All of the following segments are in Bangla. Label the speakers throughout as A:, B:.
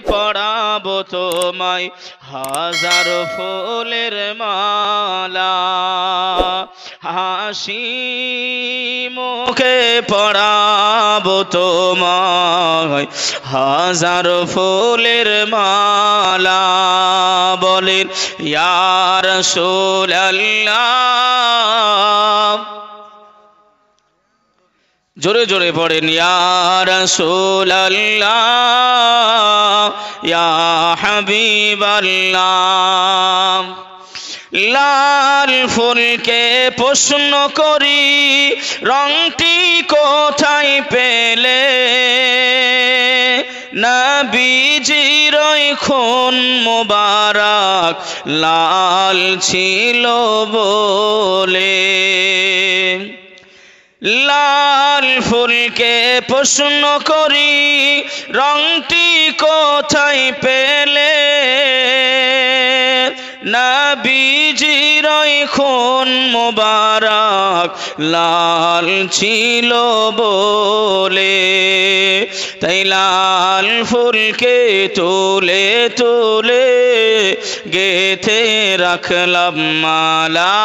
A: পরাবো তোমায় হাজার ফুলের মালা, হাসি মুখে পরাবো তোমায় হাজার ফুলের মালা। বলেন ইয়া রাসূলুল্লাহ, জোরে জোরে পড়েন ইয়া রাসূলুল্লাহ ইয়া হাবিবাল্লাহ। লাল ফুলকে প্রশ্ন করি রংটি কোথায় পেলে, নবীজির খুন মোবারক লাল ছিল বলে। লাল ফুলকে প্রশ্ন করি রংটি কোথায় পেলে, নবীজির খুন মোবারক লাল ছিল বলে। তাই লাল ফুলকে তুলে তুলে গেথে রাখলাম মালা,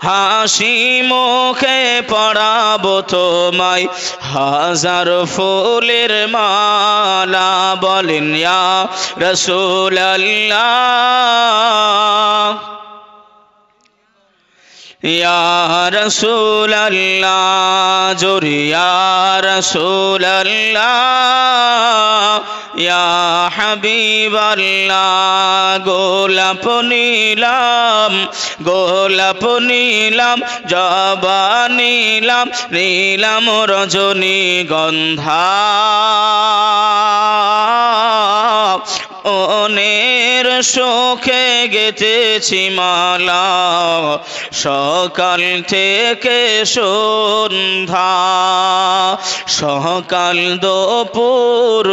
A: হাসি মুখে পরাবো তোমায় হাজার ফুলের মালা। বলেন ইয়া রাসূলুল্লাহ ইয়া রাসূলুল্লাহ, জোরে ইয়া রাসূলুল্লাহ ইয়া হাবিবাল্লাহ। গোলাপ নিলাম গোলাপ নিলাম জবা নিলাম নিলাম রজনীগন্ধা, মনের সুখে গেথেছি মালা সকাল থেকে সন্ধ্যা, সকাল দুপুর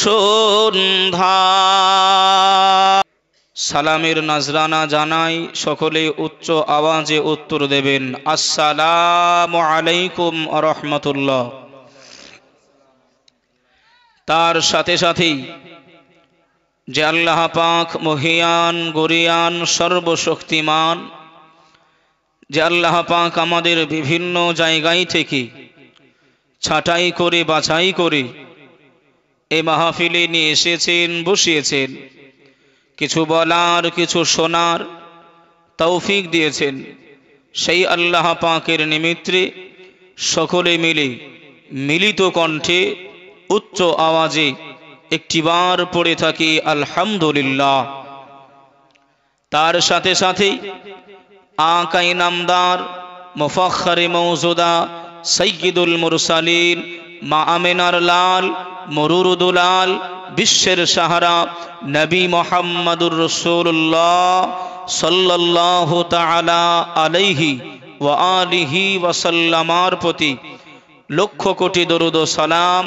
A: সন্ধ্যা। সালামের নাজরানা জানাই, সকলে উচ্চ আওয়াজে উত্তর দেবেন আসসালামু আলাইকুম ওয়া রাহমাতুল্লাহ। তার সাথে সাথেই যে আল্লাহ পাক মহিয়ান গরিয়ান সর্বশক্তিমান, যে আল্লাহ পাক আমাদের বিভিন্ন জায়গায় থেকে ছাঁটাই করে বাছাই করে এই মাহফিলে নিয়ে এসেছেন, বসিয়েছেন, কিছু বলার কিছু শোনার তৌফিক দিয়েছেন। সেই আল্লাহ পাকের নিমিত্তে সকলে মিলে মিলিত কণ্ঠে উচ্চ আওয়াজে একটিবার পড়ে থাকি আলহামদুলিল্লাহ। তার সাথে সাথেই আকা ইনামদার মুফাখখারে মওজুদা সাইয়্যিদুল মুরসালিন মা আমিনার লাল মরুরুদুলাল বিশ্বের সাহারা নবী মুহাম্মদুর রাসূলুল্লাহ সাল্লাল্লাহু তাআলা আলাইহি ওয়া আলিহি ওয়া সাল্লামার প্রতি লক্ষ কোটি দরুদ ও সালাম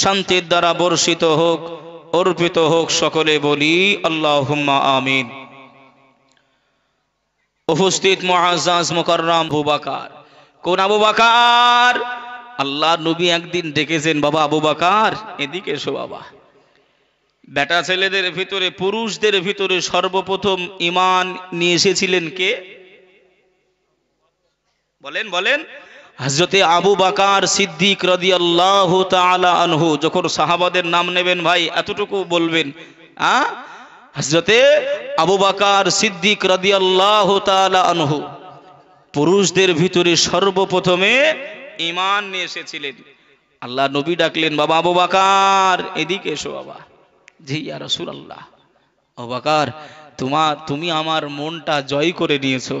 A: শান্তির দ্বারা বর্ষিত হোক, অর্পিত হোক। সকলে বলি আল্লাহুম্মা আমিন। উপস্থিত মুআজ্জাজ মুকাররম আবু বকর, কোন আবু বকর? আল্লাহর নবী একদিন ডেকেছেন, বাবা আবু বকর এদিকে এসো বাবা। বেটা ছেলেদের ভিতরে পুরুষদের ভিতরে সর্বপ্রথম ঈমান নিয়ে এসেছিলেন কে? বলেন বলেন। হযরতে আবু বকর সিদ্দিক রাদিয়াল্লাহু তাআলা আনহু। যখন সাহাবাদের নাম নেবেন ভাই এতটুকু বলবেন, হযরতে আবু বকর সিদ্দিক রাদিয়াল্লাহু তাআলা আনহু পুরুষদের ভিতরে সর্বপ্রথমে ঈমান নিয়ে এসেছিলেন। আল্লাহ নবী ডাকলেন, বাবা আবু বকর এদিকে এসো বাবা। জি ইয়া রাসূলুল্লাহ। আবু বকর তুমি আমার মনটা জয় করে নিয়েছো,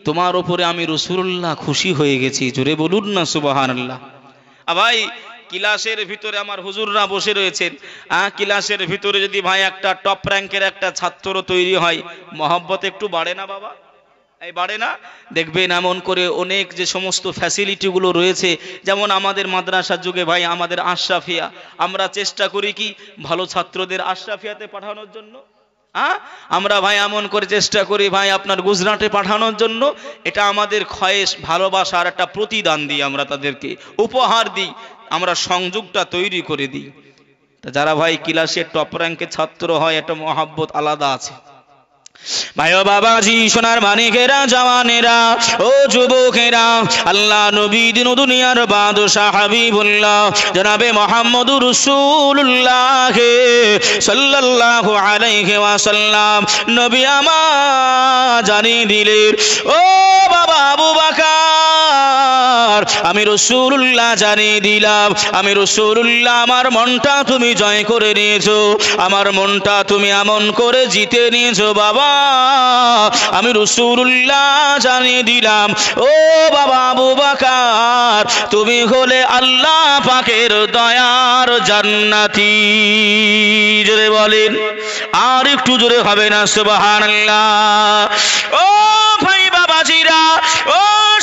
A: তোমার উপরে আমি রাসূলুল্লাহ খুশি হয়ে গেছি। জোরে বলুন না সুবহানাল্লাহ। ভাই ক্লাসের ভিতরে আমার হুজুররা বসে রয়েছেন, ক্লাসের ভিতরে যদি ভাই একটা টপ র্যাঙ্কের একটা ছাত্র তৈরি হয়, মহব্বত একটু বাড়ে না বাবা? এই বাড়ে না? দেখবেন এমন করে অনেক যে সমস্ত ফ্যাসিলিটিগুলো রয়েছে, যেমন আমাদের মাদ্রাসার যুগে ভাই আমাদের আশরাফিয়া, আমরা চেষ্টা করি কি ভালো ছাত্রদের আশরাফিয়াতে পাঠানোর জন্য। আমরা ভাই এমন করে চেষ্টা করি ভাই আপনার গুজরাটে পাঠানোর জন্য। এটা আমাদের খয়েশ ভালোবাসার একটা প্রতিদান দিই, আমরা তাদেরকে উপহার দিই। আমরা সংযোগটা তৈরি করে দিই। তা যারা ভাই ক্লাসে টপ র্যাঙ্কের ছাত্র হয় একটা মহাব্বত আলাদা আছে। ভাই ও বাবাজি, সোনার মানিকেরা, জওয়ানেরা, ও যুবকেরা, আল্লাহ নবী দিন দুনিয়ার বাদশাহ হাবিবুল্লাহ জনাবে মুহাম্মদুর রাসূলুল্লাহ সাল্লাল্লাহু আলাইহি ওয়াসাল্লাম নবী আমার জানিয়ে দিলেন, ও বাবা আবু বকর, আমি রাসূলুল্লাহ জানিয়ে দিলাম, আমি রাসূলুল্লাহ, আমার মনটা তুমি জয় করে নিয়েছো, আমার মনটা তুমি এমন করে জিতে নিয়েছো বাবা, আমি রাসূলুল্লাহ জানিয়ে দিলাম, ও বাবা আবু বকর, তুমি হলে আল্লাহ পাকের দয়ার জান্নাতি। জোরে বলেন, আর একটু জোরে হবে না সুবহানাল্লাহ। ও ভাই বাবাজিরা, ও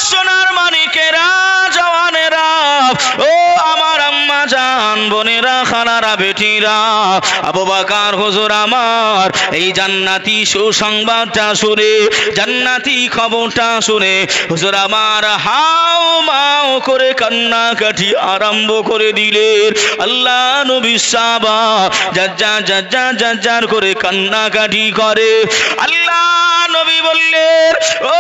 A: সোনার মানিকেরা, জওয়ানেরা, ও আমার আম্মা জান, বোনেরা, খালারা, বেটিরা, আবু বকর হুজুর আমার এই জান্নাতি সুসংবাদটা শুনে, জান্নাতি খবরটা শুনে হুজুর আমার হাও মাও করে কান্নাকাটি আরম্ভ করে দিলেন। আল্লাহ নবী সাহাবা জাজ্জার করে কান্নাকাটি করে। আল্লাহ নবী বললেন, ও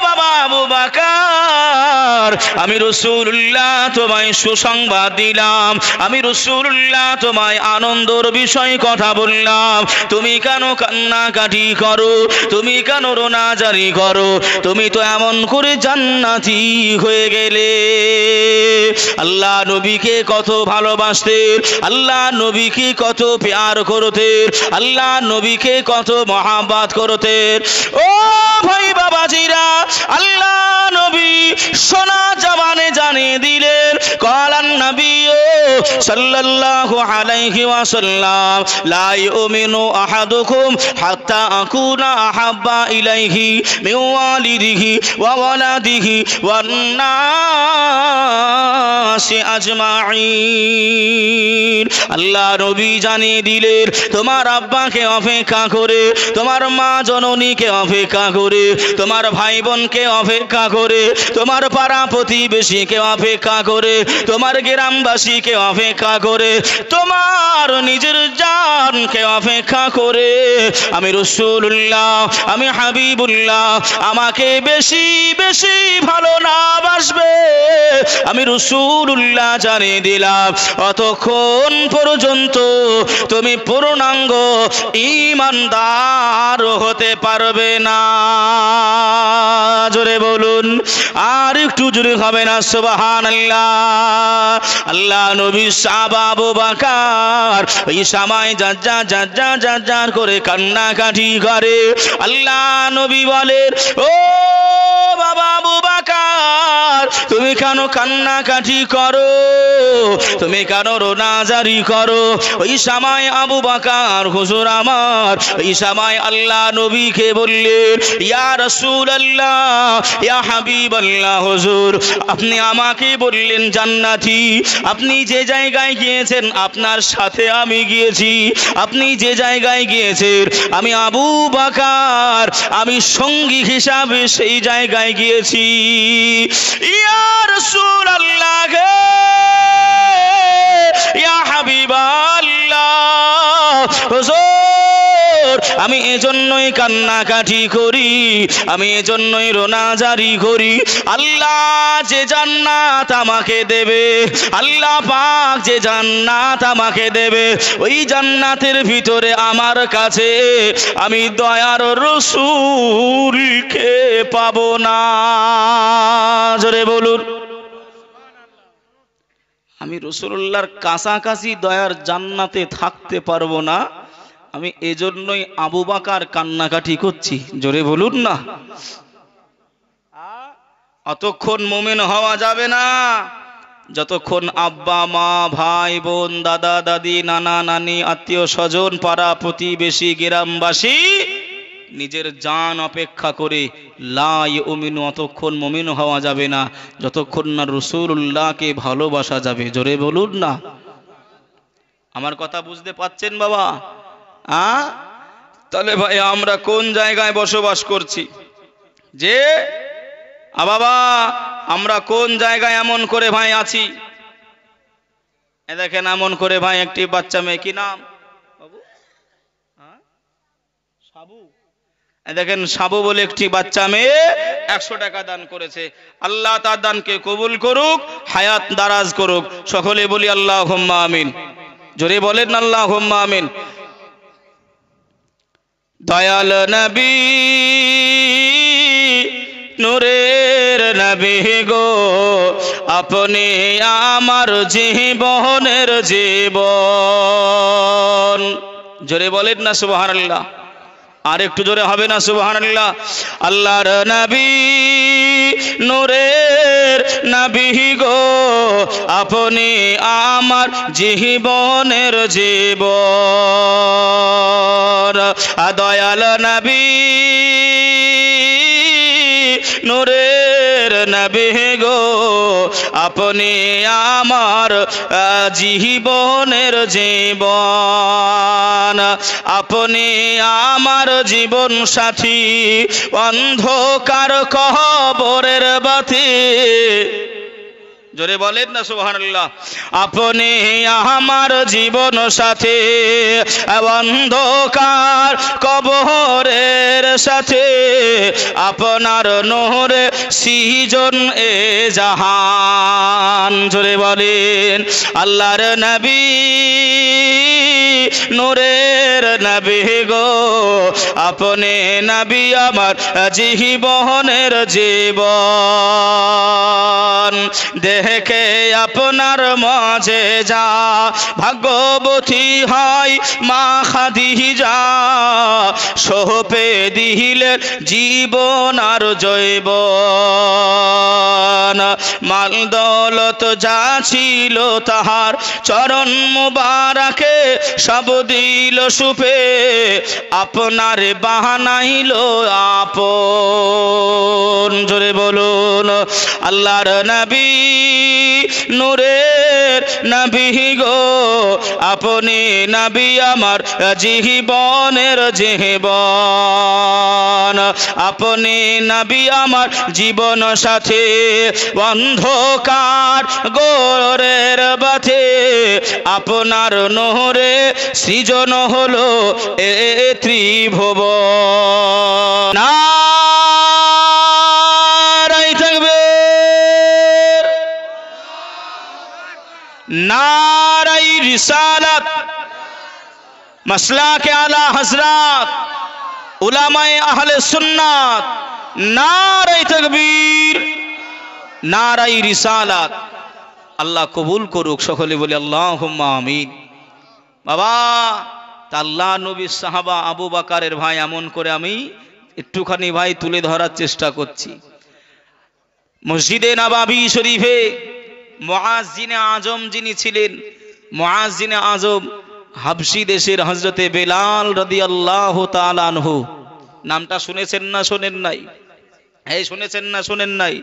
A: বাবা আবু বকর, আমি রাসূলুল্লাহ তোমায় সুসংবাদ দিলাম, আমি রাসূলুল্লাহ তোমায় আনন্দের বিষয় কথা বললাম, তুমি কেন কান্নাকাটি করো, তুমি কেন রোনাজারি করো, তুমি তো এমন করে জান্নাতি হয়ে গেলে। আল্লাহ নবীকে কত ভালোবাসতেন, আল্লাহ নবীকে কত প্যার করতেন, আল্লাহ নবীকে কত মহাব্বত করতেন। ও ভাই বাবাজিরা, আল্লাহ নবী সোনা জবানে জানিয়ে দিলেন, কালান নবী সাল্লাল্লাহু আলাইহি ওয়াসাল্লাম, লা ইউমিনু আহাদুকুম হাত্তা আকুনা আহাব্বা ইলাইহি মিন ওয়ালিদিহি ওয়া ওয়ালাদিহি ওয়ান নাসি আজমাইন। আল্লাহ নবী জানিয়ে দিলেন, তোমার আব্বাকে অপেক্ষা করে, তোমার মা জননীকে অপেক্ষা করে, তোমার ভাই বোনকে অপেক্ষা করে, তোমার পাড়া প্রতিবেশীকে অপেক্ষা করে, তোমার গ্রামবাসীকে অপেক্ষা করে, তোমার নিজের জানকে অপেক্ষা করে আমি রাসূলুল্লাহ, আমি হাবিবুল্লাহ, আমাকে বেশি বেশি ভালো না বাসবে, আমি রাসূলুল্লাহ জানিয়ে দিলাম, অতক্ষণ পর্যন্ত তুমি পূর্ণাঙ্গ ঈমানদার হতে পারবে না। জোরে বলুন, আর একটু জোরে হবে না সুবহানাল্লাহ। আল্লাহ নবী সাহাবা আবু বকর এই সময় জাজ্জার করে কান্নাকাটি করে। আল্লাহ নবী বলেন, ও বাবা আবু বকর, তুমি কেন কান্নাকাটি করো, তুমি কেন রোনাজারি করো? ওই সময় আবু বকর হুজুর আমার এই সময় আল্লাহ নবীকে বললেন, ইয়া রাসূলুল্লাহ, ইয়া হাবিবাল্লাহ, হুজুর আপনি আমাকে বললেন জান্নাতি, আপনি যে জায়গায় গিয়েছেন আপনার সাথে আমি গিয়েছি, আপনি যে জায়গায় গিয়েছেন আমি আবু বকর আমি সঙ্গী হিসাবে সেই জায়গায় গিয়েছি। ইয়া রাসূলুল্লাহ, ইয়া হাবিবাল্লাহ, হুজুর আমি এজন্যই কান্নাকাটি করি, আমি এজন্যই রোনাজারি করি, আল্লাহ যে জান্নাত আমাকে দেবে, আল্লাহ পাক যে জান্নাত আমাকে দেবে, ওই জান্নাতের ভিতরে আমার কাছে আমি দয়ার রাসূলকে পাবো না। জোরে বলুন, আমি রাসূলুল্লাহর কাছাকাছি দয়ার জান্নাতে থাকতে পারবো না, আমি এজন্যই আবু বকর কান্নাকাটি করছি। জোরে বলুন না। অতক্ষণ মুমিন হওয়া যাবে না যতক্ষণ আব্বা মা ভাই বোন দাদা দাদি নানা নানি আত্মীয় স্বজন পাড়া প্রতিবেশী গ্রামবাসী নিজের জান অপেক্ষা করে লা ইউমিনু, অতক্ষণ মুমিন হওয়া যাবে না যতক্ষণ না রাসূলুল্লাহকে ভালোবাসা যাবে। জোরে বলুন না। আমার কথা বুঝতে পাচ্ছেন বাবা? তাহলে ভাই আমরা কোন জায়গায় বসবাস করছি? যে বাবা আমরা কোন জায়গায় এমন করে ভাই আছি? দেখেন এমন করে ভাই একটি বাচ্চা মেয়ে, কি নাম বাবু? সাবু। দেখেন সাবু বলে একটি বাচ্চা মেয়ে 100 টাকা দান করেছে। আল্লাহ তার দানকে কবুল করুক, হায়াত দারাজ করুক। সকলে বলি আল্লাহুম্মা আমিন। জোরে বলেন আল্লাহুম্মা আমিন। দয়াল নবী নূরের নবী গো, আপনি আমার জীবনের জীবন। জোরে বলেন না সুবহানাল্লাহ। আর একটু জোরে হবে না সুবহানাল্লাহ? আল্লাহর নবী নূরের নবী গো, আপনি আমার জীবনের জীবন। দয়াল নবী নূরের নবী গো, আপনি আমার জীবনের জীবন। আপনি আমার জীবন সাথী, অন্ধকার কবরের বাতি। জোরে বলেন না সুবহানাল্লাহ। আপনি আমার জীবন সাথী, অন্ধকার কবরের সাথে, আপনার নূরে সৃজন এ জাহান। জোরে বলেন আল্লাহর নবী নূরের নবী গো, আপনি নবী আমার জীবনের জীবন। দেখে আপনার মাঝে যা ভাগ্যবতী হয় মা খাদিজা, সোপে দিলেন জীবন আর জৈবন। মাল দৌলত যা ছিল তাহার চরণ মুবারকে, সব দিল সুপে, আপনার বাহানাইল আপন। জোরে বলুন আল্লাহর নবী নূরের নবী গো, আপনি নবী আমার জীবনের জীবন। আপনি নবী আমার জীবন সাথী, অন্ধকার গোরের বাতে, আপনার নূরে সৃজন হলো এ ত্রিভুবন। নারায়ে তাকবীর, নারায়ে রিসালাত, মাসলাকে আলা হযরত উলামায়ে আহলে সুন্নাত। নারায়ে তাকবীর, নারায়ে রিসালাত। আল্লাহ কবুল করুক। সকলে বলি আল্লাহুম্মা আমিন। বাবা, তা আল্লাহ নবী সাহাবা আবু বকরের ভাই এমন করে আমি একটুখানি ভাই তুলে ধরার চেষ্টা করছি। মসজিদে নববী শরীফে মুআজ্জিনে আজম যিনি ছিলেন, মুআজ্জিনে আজম হাবশী দেশের হযরতে বেলাল রাদিয়াল্লাহু তাআলা আনহু। নামটা শুনেছেন না শোনেন নাই? এই শুনেছেন না শোনেন নাই?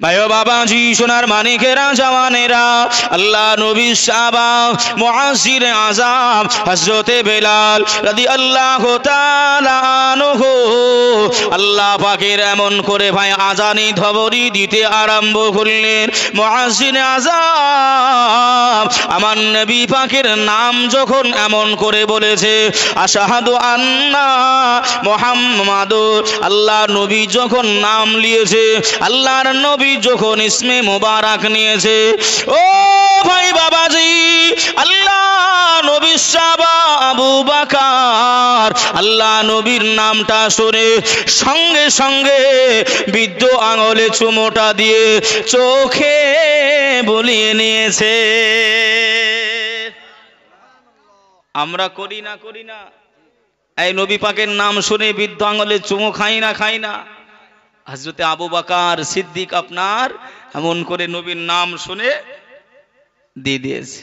A: ভাইও বাবাজি, সোনার মানিকেরা, জওয়ানেরা, আল্লাহ নবী সাহাবা মুআজ্জিনে আযম হযরতে বেলাল রাদিয়াল্লাহু তাআলা আনহু, আল্লাহ পাকের এমন করে ভাই আজানি ধবরি দিতে আরম্ভ করলেন। মুআজ্জিনে আযম আমার নবী পাকের নাম যখন এমন করে বলেছে, আশহাদু আন্না মুহাম্মাদুর, আল্লাহ নবী যখন নাম নিয়েছে, আল্লাহর নবী যখন ইসমে মুবারক নিয়েছে, ও ভাই বাবাজি, আল্লাহ নবী সাহাবা আবু বকর আল্লাহ নবীর নামটা শুনে সঙ্গে সঙ্গে বৃদ্ধ আঙুলে চুমোটা দিয়ে চোখে বুলিয়ে নিয়েছে। আমরা করি না করি না? এই নবী পাকের নাম শুনে বৃদ্ধ আঙুলে চুমো খাই না খাই না? হযরতে আবু বকর সিদ্দিক আপনার এমন করে নবীর নাম শুনে দিয়ে দিয়েছে।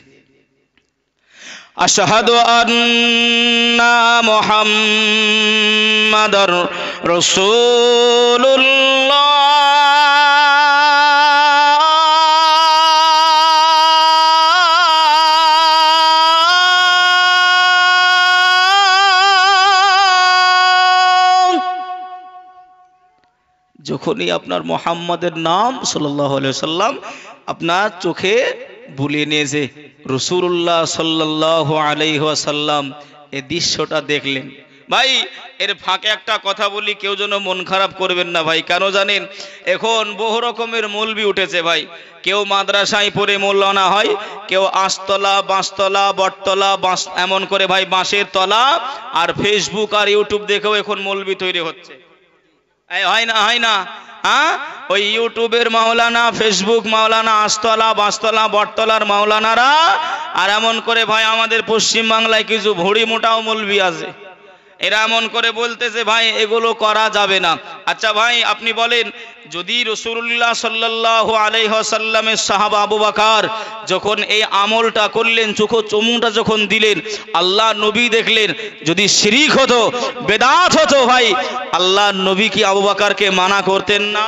A: আশহাদু আন্না মুহাম্মাদার রাসূলুল্লাহ। যখনই আপনার মুহাম্মাদের নাম সাল্লাল্লাহু আলাইহি ওয়াসাল্লাম আপনার চোখে বুলিয়ে নিয়েছে। রাসূলুল্লাহ সাল্লাল্লাহু আলাইহি ওয়াসাল্লাম এই দৃশ্যটা দেখলেন। ভাই এর ফাঁকে একটা কথা বলি, কেউ যেন মন খারাপ করবেন না ভাই। কেন জানেন? এখন বহু রকমের মৌলবি উঠেছে ভাই। কেউ মাদ্রাসায় পড়ে মৌলানা হয়, কেউ আঁশতলা, বাঁশতলা, বটতলা, বাঁশ এমন করে ভাই বাঁশের তলা, আর ফেসবুক আর ইউটিউব দেখেও এখন মৌলবি তৈরি হচ্ছে। হয় না, হয় না? হ্যাঁ, ওই ইউটিউবের মাওলানা, ফেসবুক মাওলানা, আঁশতলা, বাঁশতলা, বটতলার মাওলানারা, আর এমন করে ভাই আমাদের পশ্চিম বাংলায় কিছু ভুঁড়ি মোটাও মৌলবি আছে, এরা এমন করে বলতেছে ভাই এগুলো করা যাবে না। আচ্ছা ভাই আপনি বলেন, যদি রাসূলুল্লাহ সাল্লাল্লাহু আলাইহি ওয়াসাল্লামের সাহাবা আবু বকর যখন এই আমলটা করলেন, চুমুটা যখন দিলেন, আল্লাহ নবী দেখলেন, যদি শিরক হতো, বেদাত হতো, ভাই আল্লাহ নবী কি আবু বকরকে মানা করতেন না?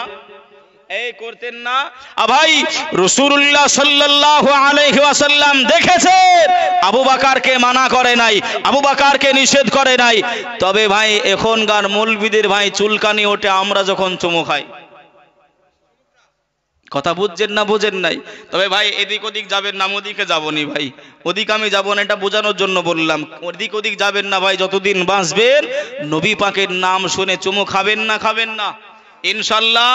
A: এই করতেন না? ভাই রাসূলুল্লাহ সাল্লাল্লাহু আলাইহি ওয়াসাল্লাম দেখেছে আবু বকরকে মানা করে নাই, আবু বকরকে নিষেধ করে নাই। তবে ভাই এখনকার মৌলবীদের ভাই চুলকানি ওঠে আমরা যখন চুমু খাই। কথা বুঝছেন না বুঝেন নাই? তবে ভাই এদিক ওদিক যাবেন না, ওদিকে যাবনি ভাই, ওদিক আমি যাবো না, এটা বোঝানোর জন্য বললাম। ওদিক ওদিক যাবেন না ভাই, যতদিন বাঁচবেন নবী পাকের নাম শুনে চুমু খাবেন না, খাবেন না ইনশাল্লাহ,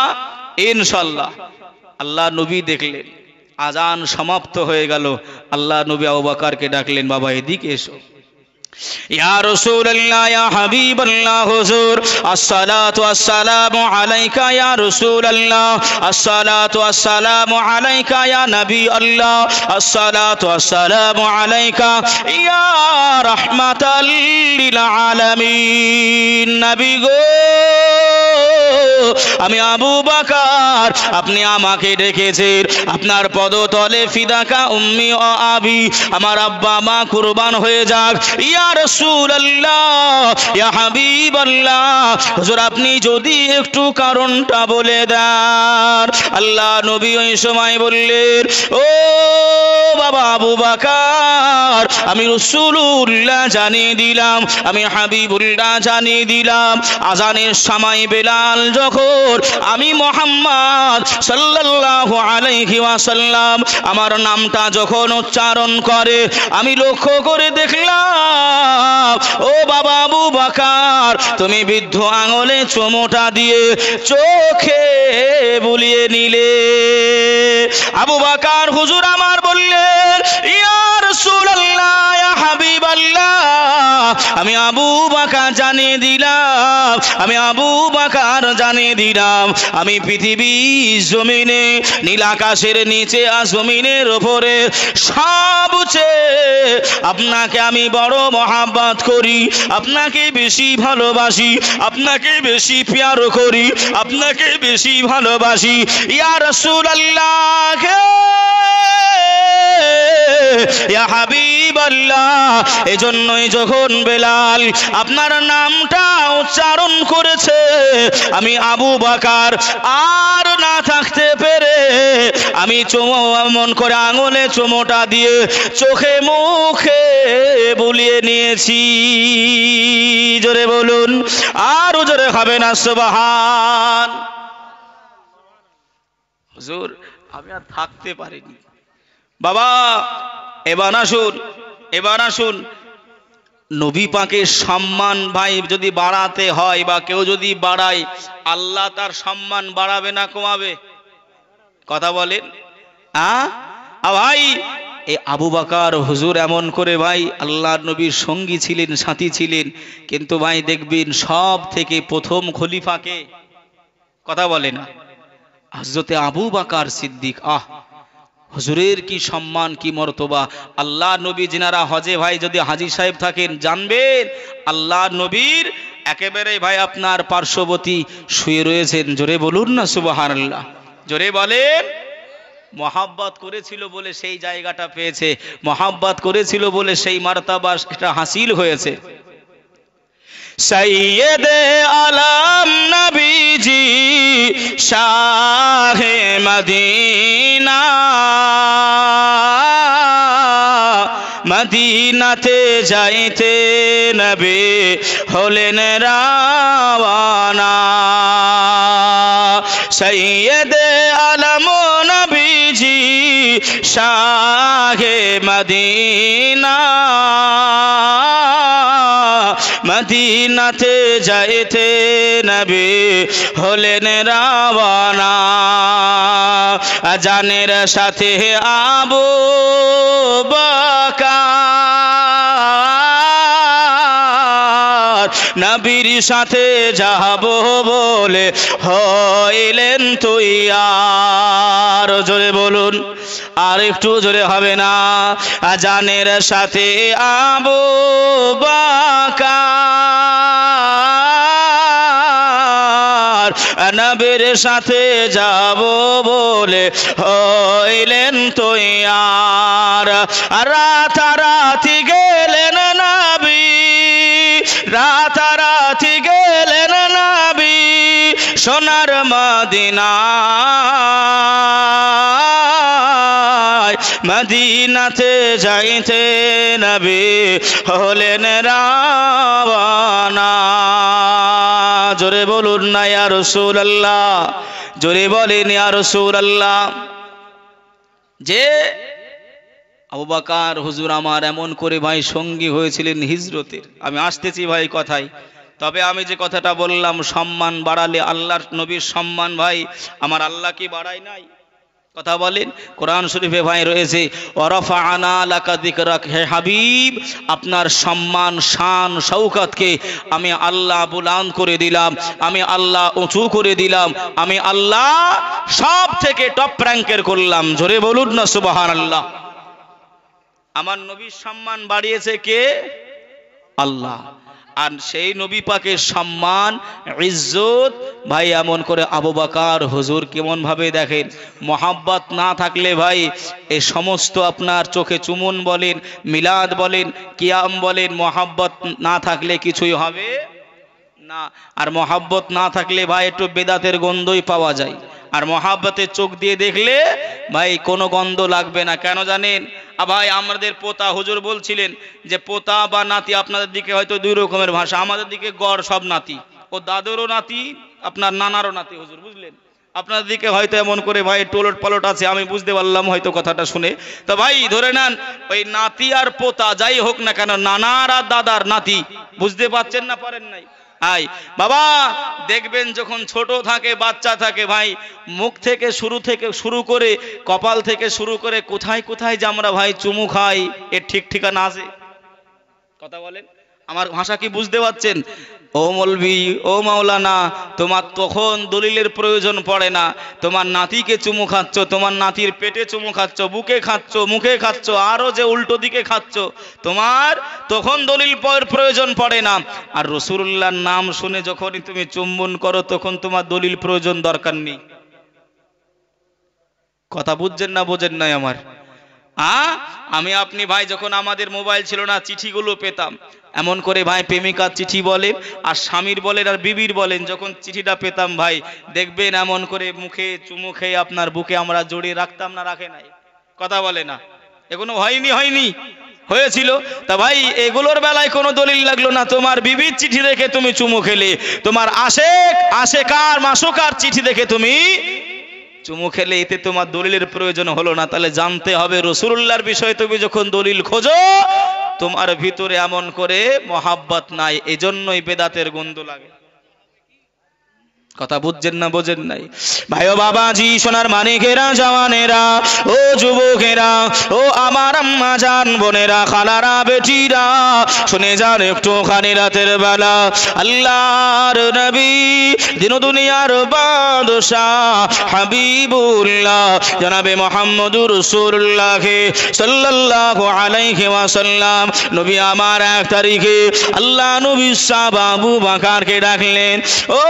A: ইনশাল্লাহ। আল্লাহ নবী দেখলেন, আজান সমাপ্ত হয়ে গেল, আল্লাহ নবী আবু বকরকে ডাকলেন, বাবা এদিকে এসো। ইয়া রাসূলুল্লাহ, ইয়া হাবিবাল্লাহ, হুজুর আসসালাতু ওয়াসসালামু আলাইকা ইয়া রাসূলুল্লাহ, আসসালাতু ওয়াসসালামু আলাইকা ইয়া নবী আল্লাহ, আসসালাতু ওয়াসসালামু আলাইকা ইয়া রাহমাতাল লিল আলামিন। নবী গো, আমি আবু বকর, আপনি আমাকে ডেকেছেন, আপনার পদতলে ফিদাকা উম্মি ও আবি, আমার আব্বা মা কুরবান হয়ে যাক। ইয়া রাসূলুল্লাহ, ইয়া হাবিবাল্লাহ, হুজুর আপনি যদি একটু কারণটা বলে দেন। আল্লাহ নবী ওই সময় বললেন, ও বাবা আবু বকর, আমি রাসূলুল্লাহ জানিয়ে দিলাম, আমি হাবিবুল্লাহ জানিয়ে দিলাম, আজানের সময় বেলাল যখন আমি মুহাম্মদ সাল্লাল্লাহু আলাইহি ওয়াসাল্লাম আমার নামটা যখন উচ্চারণ করে, আমি লক্ষ্য করে দেখলাম, ও বাবা আবু বকর, তুমি বৃদ্ধ আঙুলে চুমুটা দিয়ে চোখে বুলিয়ে নিলে। আবু বকর হুজুর আমার বললেন, ইয়া রাসূলুল্লাহ, ইয়া হাবিবাল্লাহ, আমি আবু বকর জানিয়ে দিলাম, আমি আবু বকর জানিয়ে দিলাম, আমি পৃথিবীর জমিনে, নীল আকাশের নিচে আর জমিনের উপরে সবচেয়ে আপনাকে আমি বড় মহাব্বত করি, আপনাকে বেশি ভালোবাসি, আপনাকে বেশি প্যার করি, আপনাকে বেশি ভালোবাসি। ইয়া রাসূলুল্লাহ, ইয়া হাবিবাল্লাহ, এজন্যই যখন বেলাল আপনার নামটা উচ্চারণ করেছে, আমি আবু বকর আর না থাকতে পেরে আমি মন করে আঙুলে চুমোটা দিয়ে চোখে মুখে বুলিয়ে নিয়েছি। জোরে বলুন, আর জোরে হবে না সুবহান। হুজুর আমি আর থাকতে পারিনি। বাবা এবার আসুন, এবার আসুন, নবী পাকের সম্মান ভাই যদি বাড়াতে হয় বা কেউ যদি বাড়ায়, আল্লাহ তার সম্মান বাড়াবে না কমাবে? কথা বলেন। ভাই এই আবু বকর হুজুর এমন করে ভাই আল্লাহর নবীর সঙ্গী ছিলেন, সাথী ছিলেন, কিন্তু ভাই দেখবেন সব থেকে প্রথম খলিফাকে, কথা বলে না, হযরতে আবু বকর সিদ্দিক। হুজুরের কি সম্মান, কি মর্তবা। আল্লাহ নবী যিনারা হজে ভাই যদি হাজী সাহেব থাকেন, জানবেন আল্লাহ নবীর একেবারে ভাই আপনার পার্শ্ববর্তী শুয়ে রয়েছেন। জোরে বলুন না সুবহানাল্লাহ, জোরে বলেন। মহাব্বত করেছিল বলে সেই জায়গাটা পেয়েছে, মহাব্বত করেছিল বলে সেই মারতাবা সেটা হাসিল হয়েছে। সৈয়দে আলম নবীজি শাহে মদিনা, মদিনাতে যাইতে নবী হলেন রাওয়ানা। সৈয়দে আলম নবীজি শাহে মদিনা মদিনাতে যাইতে নবী হলেন রওয়ানা আজানের সাথে আবু বকর নবীর সাথে যাব বলে হইলেন তৈয়ার জোরে বলুন আর একটু জোরে হবে না আজানের সাথে আবু বকর নবীর সাথে যাব বলে হইলেন তৈয়ার রাতারাতি গেলেন নবী রাতারাতি গেলেন নবী সোনার মদিনা মদিনাতে যাইতে নবী হলেন রওয়ানা জোরে বলুন না ইয়া রাসূলুল্লাহ জোরে বলেন ইয়া রাসূলুল্লাহ যে আবু বকর হুজুর আমার এমন করে ভাই সঙ্গী হয়েছিলেন হিজরতের আমি আসতেছি ভাই কথাই তবে আমি যে কথাটা বললাম সম্মান বাড়ালে আল্লাহর নবীর সম্মান ভাই আমার আল্লাহ কি বাড়ায় নাই কথা বলেন কোরআন শরীফে ভাই রয়েছে ওয়ারাফা'না লাকা যিকরাক হে হাবিব আপনার সম্মান শান শৌকতকে আমি আল্লাহ বুলন্দ করে দিলাম আমি আল্লাহ উঁচু করে দিলাম আমি আল্লাহ সব থেকে টপ র‍্যাঙ্কের করলাম জোরে বলুন না সুবহানাল্লাহ আমার নবীর সম্মান বাড়িয়েছে কে আল্লাহ আর সেই নবী পাকের সম্মান ইজ্জত ভাই এমন করে আবু বকর হুজুর কেমন ভাবে দেখেন মোহাব্বত না থাকলে ভাই এই সমস্ত আপনার চোখে চুমুন বলেন মিলাদ বলেন কিয়াম বলেন মোহাব্বত না থাকলে কিছুই হবে না আর মোহাব্বত না থাকলে ভাই একটু বেদাতের গন্ধই পাওয়া যায় আর মোহাব্বতের চোখ দিয়ে দেখলে ভাই কোনো গন্ধ লাগবে না কেন জানেন ভাই আমাদের পোতা হুজুর বলছিলেন যে পোতা বা নাতি আপনাদের দিকে হয়তো দুই রকমের ভাষা আমাদের দিকে গড় সব নাতি ও দাদুরও নাতি আপনার নানারও নাতি হুজুর বুঝলেন আপনাদের দিকে হয়তো এমন করে ভাই টোলট পালট আছে আমি বুঝতে পারলাম হয়তো কথাটা শুনে তো ভাই ধরে নেন ওই নাতি আর পোতা যাই হোক না কেন নানার আর দাদার নাতি বুঝতে পারছেন না পারেন নাই আই বাবা দেখবেন যখন ছোট থাকে বাচ্চা থাকে ভাই মুখ থেকে শুরু করে কপাল থেকে শুরু করে কোথায় কোথায় যে আমরা ভাই চুমু খাই এর ঠিক ঠিকানা আছে কথা বলেন আমার ভাষা কি বুঝতে পারছেন ও মৌলভী ও মাওলানা তোমার তখন দলিলের প্রয়োজন পড়ে না তোমার নাতিকে চুমু খাচ্ছ তোমার নাতির পেটে চুমু খাচ্ছ বুকে খাচ্ছ মুখে খাচ্ছ আরো যে উল্টো দিকে খাচ্ছ তোমার তখন দলিল প্রয়োজন পড়ে না আর রাসূলুল্লাহর নাম শুনে যখনই তুমি চুম্বন করো তখন তোমার দলিল প্রয়োজন দরকার নেই কথা বুঝছেন না বোঝেন নাই আমার আমি আপনি ভাই যখন আমাদের মোবাইল ছিল না চিঠিগুলো পেতাম এমন করে ভাই প্রেমিকার চিঠি বলেন আর স্বামীর বলেন আর বিবির বলেন যখন চিঠিটা পেতাম ভাই দেখবেন এমন করে মুখে চুমু খেয়ে আপনার বুকে আমরা জড়িয়ে রাখতাম না রাখে নাই কথা বলে না এগুলো হয়নি হয়েছিল তা ভাই এগুলোর বেলায় কোনো দলিল লাগলো না তোমার বিবির চিঠি দেখে তুমি চুমু খেলে তোমার আশেকার মাসুকার চিঠি দেখে তুমি চুমু খেলে এতে তোমার দলিলের প্রয়োজন হলো না তাহলে জানতে হবে রাসূলুল্লাহর বিষয়ে তুমি যখন দলিল খোঁজো তোমার ভিতরে এমন করে মোহাব্বত নাই এজন্যই বেদাতের গন্ধ লাগে কথা বুঝছেন না বোঝেন নাই ভাই ও বাবাজি সোনার মানিকেরা জওয়ানেরা ও যুবকেরা ও আমার আম্মা জান বোনেরা খালারা বেটিরা শুনে যান একটুখানি রাতের বেলা আল্লাহর নবী দিন দুনিয়ার বাদশাহ হাবিবুল্লাহ জনাবে মুহাম্মদুর রাসূলুল্লাহ সাল্লাল্লাহু আলাইহি ওয়াসাল্লাম নবী আমার 1 তারিখে আল্লাহ নবী সাহাবা আবু বকরকে ডাকলেন ও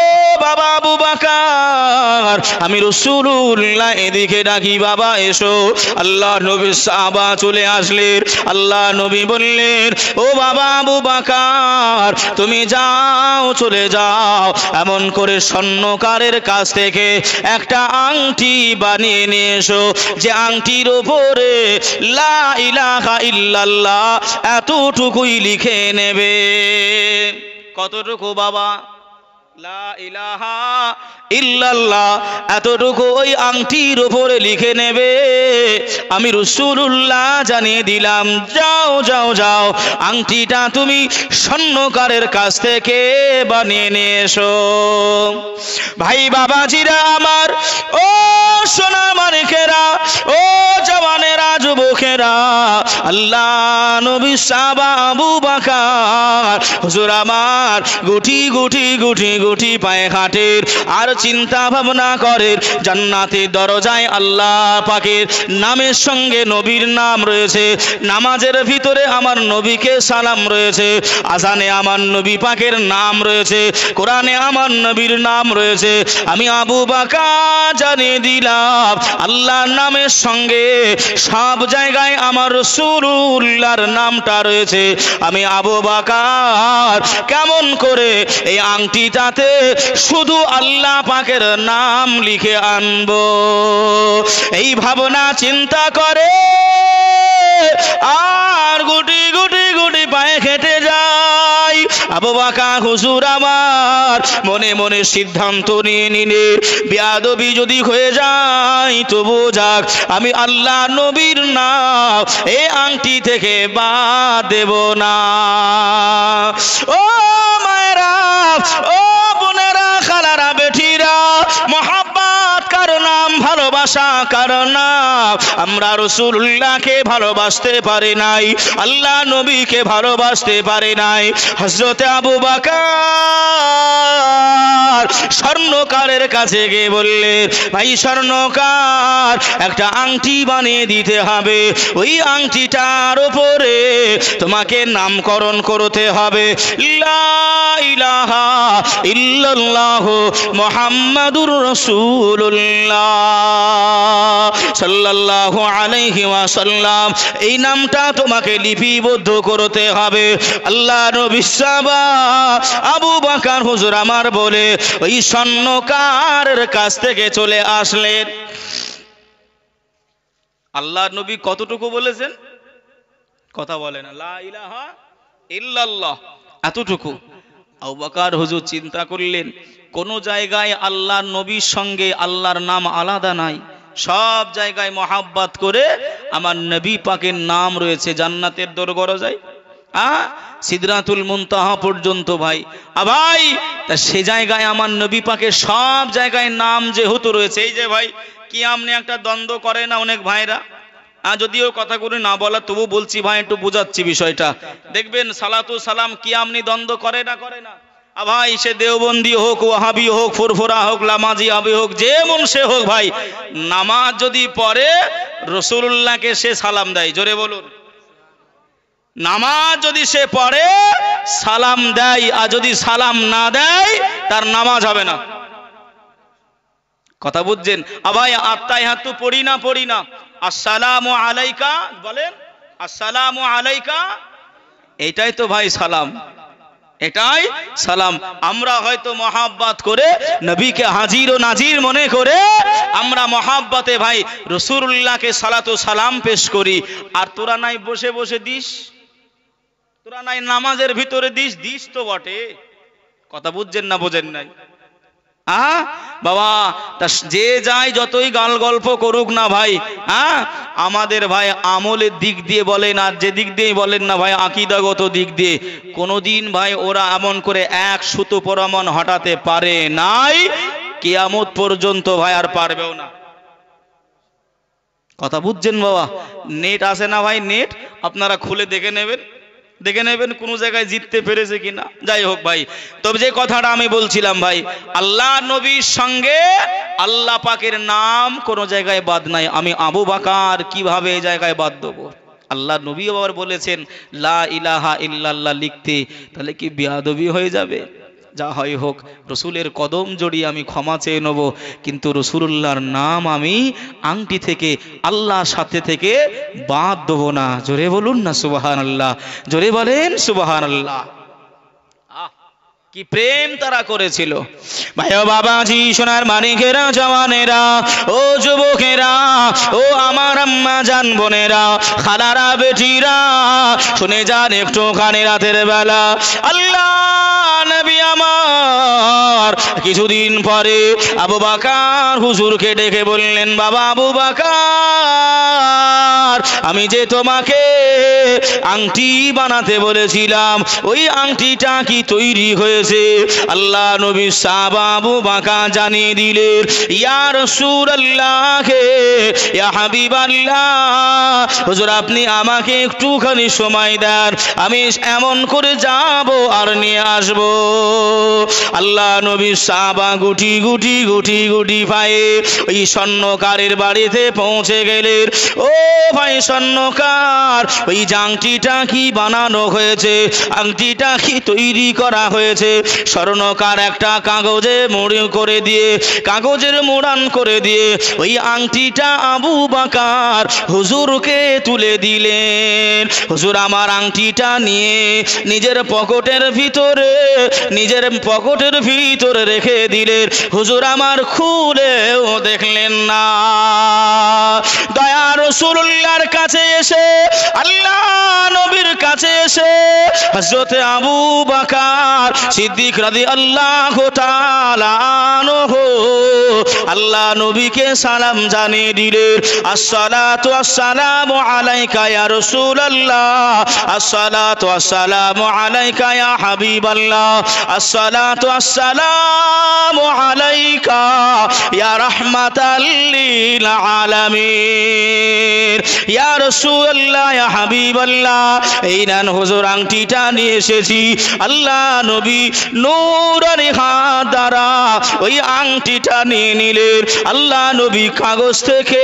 A: বাবা আবু বকর আমি রাসূলুল্লাহ এদিকে ডাকি বাবা এসো আল্লাহ নবী সাহাবা চলে আসলেন আল্লাহ নবী বললেন ও বাবা আবু বকর তুমি যাও চলে যাও এমন করে স্বর্ণকারের কাছ থেকে একটা আংটি বানিয়ে নিয়ে এসো যে আংটির উপরে লা ইলাহা ইল্লাল্লাহ এতটুকুই লিখে নেবে কতটুকু বাবা লা ইলাহা ইল্লাল্লাহ এতটুকু ওই আংটির উপরে লিখে নেবে। আমি রাসূলুল্লাহ জানিয়ে দিলাম, যাও যাও যাও, আংটিটা তুমি স্বর্ণকারের কাছ থেকে বানিয়ে নিয়ে এসো। ভাই বাবাজিরা আমার, ও সোনা মানিকেরা, ও জওয়ানেরা, যুবকেরা, আল্লাহ নবী সাহাবা আবু বকর হুজুর আমার গুটি গুটি গুটি গুটি পায়ে হাঁটের আর চিন্তা ভাবনা করে জান্নাতের দরজায় আল্লাহ পাকের নামের সঙ্গে নবীর নাম রয়েছে, নামাজের ভিতরে আমার নবীকে সালাম রয়েছে, আজানে আমার নবী পাকের নাম রয়েছে, কোরআনে আমার নবীর নাম রয়েছে। আমি আবু বকর জানিয়ে দিলাম, আল্লাহর নামের সঙ্গে সব জায়গায় আমার রাসূলুল্লাহর নামটা রয়েছে। আমি আবু বকর কেমন করে এই আংটিটাতে শুধু আল্লাহ পাকের নাম লিখে আনবো, এই ভাবনা চিন্তা করে আর গুটি গুটি গুটি পায়ে হেঁটে যায়। আবু বকর হুজুর আমার মনে মনে সিদ্ধান্ত নিয়ে নিলে বেয়াদবি যদি হয়ে যায় তবু যাক, আমি আল্লাহ নবীর নাম এই আংটি থেকে বাদ দেব না। ও মায়েরা, ও বোনেরা, খালারা, বেটিরা, মহব্বত কার নাম, ভালোবাসা কার নাম, আমরা রাসূলুল্লাহকে ভালোবাসতে পারি নাই, আল্লাহ নবীকে ভালোবাসতে পারি নাই। হযরতে আবু বকর স্বর্ণকারের কাছে গিয়ে বললেন, ভাই স্বর্ণকার, একটা আংটি বানিয়ে দিতে হবে, ওই আংটিটার উপরে তোমাকে নামকরণ করতে হবে লা ইলাহা ইল্লাল্লাহ মুহাম্মাদুর রাসূলুল্লাহ সাল্লাল্লাহু আলাইহি ওয়াসাল্লাম, এই নামটা তোমাকে লিপিবদ্ধ করতে হবে। আল্লাহ নবী সাহাবা আবু বকর হুজুর আমার বলে ওই স্বর্ণকারের কাছ থেকে চলে আসলেন। আল্লাহ নবী কতটুকু বলেছেন? কথা বলে না, লা ইলাহা ইল্লাল্লাহ, এতটুকু। আবু বকর হুজুর চিন্তা করলেন, কোন জায়গায় আল্লাহর নবীর সঙ্গে আল্লাহর নাম আলাদা নাই, সব জায়গায় মহাব্বত করে আমার নবী পাকের নাম রয়েছে, জান্নাতের দরজায় সিদরাতুল মুনতাহা পর্যন্ত। ভাই ভাই, তা সে জায়গায় আমার নবী পাকের সব জায়গায় নাম যেহেতু রয়েছে, এই যে ভাই কি আমনে একটা দ্বন্দ্ব করে না অনেক ভাইরা, যদিও কথা করে না বলা তবু বলছি ভাই, একটু বোঝাচ্ছি বিষয়টা। দেখবেন সালাতু সালাম কি আমনি দ্বন্দ্ব করে না, করে না? ভাই সে দেওবন্দি হোক, ওয়াহাবি হোক, ফুরফুরা হোক, লামাজি আবি হোক, যেমন সে হোক, ভাই নামাজ যদি পড়ে রাসূলুল্লাহকে সে সালাম দেয়, জোরে বলুন। নামাজ যদি সে পড়ে সালাম দেয়, আর যদি সালাম না দেয় তার নামাজ হবে না। কথা বুঝছেন? ভাই আত্তাহিয়াতু পড়ি না, পড়ি না, আসসালামু আলাইকা বলেন, আসসালামু আলাইকা, এটাই তো ভাই সালাম, এটাই সালাম। আমরা হয়তো মহাব্বত করে নবীকে হাজির ও নাজির মনে করে আমরা মহাব্বতে ভাই রাসূলুল্লাহকে সালাতু সালাম পেশ করি, আর তোরা নাই বসে বসে দিস, তোরা নাই নামাজের ভিতরে দিস, দিস তো বটে। কথা বুঝছেন না বোঝেন নাই? বাবা তা যে যায় যতই গাল গল্প করুক না ভাই, আমাদের ভাই আমলের দিক দিয়ে বলেন আর যে দিক দিয়ে বলেন না ভাই আকীদাগত দিক দিয়ে, কোনোদিন ভাই ওরা এমন করে এক সুতো পরমান হটাতে পারে নাই, কিয়ামত পর্যন্ত ভাই আর পারবেও না। কথা বুঝছেন বাবা? নেট আছে না ভাই, নেট আপনারা খুলে দেখে নেবেন, দেখে নেবেন কোন জায়গায় জিততে পেরেছে কিনা। যাই হোক ভাই, তবে যে কথাটা আমি বলছিলাম ভাই, আল্লাহ নবীর সঙ্গে আল্লাহ পাকের নাম কোন জায়গায় বাদ নাই। আমি আবু বকর কিভাবে এই জায়গায় বাদ দেবো? আল্লাহ নবী আবার বলেছেন লা ইলাহা ইল্লাল্লাহ লিখতে, তাহলে কি বেয়াদবি হয়ে যাবে? যা হয় হোক, রসুলের কদম জড়িয়ে আমি ক্ষমা চেয়ে নেব, কিন্তু রসুলুল্লাহর নাম আমি আংটি থেকে আল্লাহর সাথে থেকে বাদ দেবো না। জোরে বলুন না সুবহানাল্লাহ, জোরে বলেন সুবহানাল্লাহ। কি প্রেম তারা করেছিল। ভাই ও বাবাজি, সোনার মানিকেরা, জওয়ানেরা, ও যুবকেরা, ও আমার আম্মা জান বোনেরা, খালারা, বেটিরা, শুনে যান একটুখানি রাতের বেলা আল্লাহ নবী আমার কিছুদিন পরে আবু বকর হুজুরকে ডেকে বললেন, বাবা আবু বকর, আমি যে তোমাকে আংটি বানাতে বলেছিলাম ওই আংটিটা কি তৈরি হয়েছে? আল্লাহ নবী সাহাবা আবু বকর জানিয়ে দিলেন, ইয়া রাসূলুল্লাহ, ইয়া হাবিবাল্লাহ, হুজুর আপনি আমাকে একটুখানি সময় দেন, আমি এমন করে যাব আর নিয়ে আসব। আল্লাহ নবী সাহাবা গুটি গুটি গুটি গুটি পায়ে ওই স্বর্ণকারের বাড়িতে পৌঁছে গেলেন। ও ভাই স্বর্ণকার, ওই আংটিটা কি বানানো হয়েছে? আংটিটা কি তৈরি করা হয়েছে? স্বর্ণকার একটা কাগজে মোড় করে দিয়ে, কাগজের মোড়ান করে দিয়ে ওই আংটিটা আবু বকর হুজুরকে তুলে দিলেন। হুজুর আমার আংটিটা নিয়ে নিজের পকেটের ভিতরে রেখে দিলেন। হুজুর আমার খুলেও দেখলেন না। দয়া রাসূলুল্লাহর কাছে এসে, আল্লাহ নবীর কাছে এসে হযরত আবু বকর সিদ্দিক রাদিয়াল্লাহু তাআলা আনহু আল্লাহ নবীকে সালাম জানিয়ে দিলেন, আসসালাতু আসসালামু আলাইকা ইয়া রাসূলুল্লাহ, আসসালাতু আসসালামু আলাইকা ইয়া হাবিবাল্লাহ, আসসালাতু আসসালামু আলাইকা ইয়া রাহমাতাল লিল আলামিন, ইয়া রাসূলুল্লাহ, ইয়া হাবিবাল্লাহ, এই নেন হুজুর আংটিটা নিয়ে এসেছি। আল্লাহ নবী নূরানি হাত দ্বারা ওই আংটিটা নিয়ে নিলেন। আল্লাহ নবী কাগজ থেকে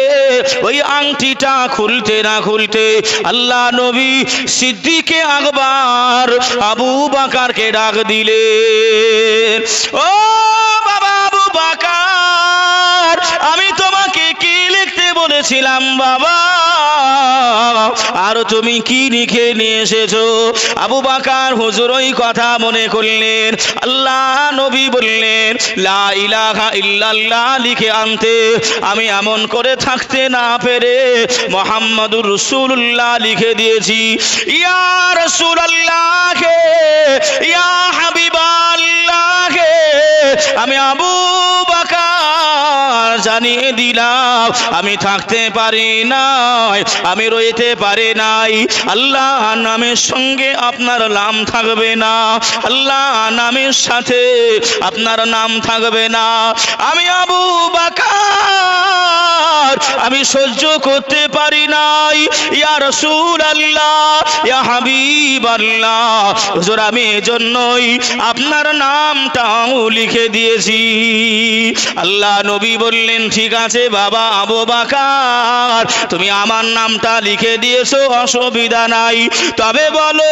A: ওই আংটিটা খুলতে না খুলতে আল্লাহ নবী সিদ্দিকে আকবর আবু বকরকে ডাক দিলেন, ও বাবা আবু বকর, আমি তোমাকে কি লিখতে বলেছিলাম বাবা, আর তুমি কি লিখে নিয়ে এসেছো? আবু বকর হুজুর ওই কথা মনে করলেন। আল্লাহ নবী বললেন, লা ইলাহা ইল্লাল্লাহ লিখে আনতে আমি এমন করে থাকতে না পেরে মুহাম্মাদুর রাসূলুল্লাহ লিখে দিয়েছি। ইয়া রাসূলুল্লাহ, ইয়া হাবিবাল্লাহ, আমি আবু বকর জানিয়ে দিলাম আমি থাকতে পারি নাই, আমি রইতে পারি নাই। আল্লাহ নামের সঙ্গে আপনার নাম থাকবে না, আল্লাহ নামের সাথে আপনার নাম থাকবে না। আমি আবু বকর আমি সহ্য করতে পারি নাই। ইয়া রাসূলুল্লাহ, ইয়া হাবিবাল্লাহ, হুজুর আমি এজন্যই আপনার নামটাও লিখে দিয়েছি। আল্লাহ নবী বললেন, ঠিক আছে বাবা আবু বকর, তুমি আমার নামটা লিখে দিয়েছো, অসুবিধা নাই, তবে বলো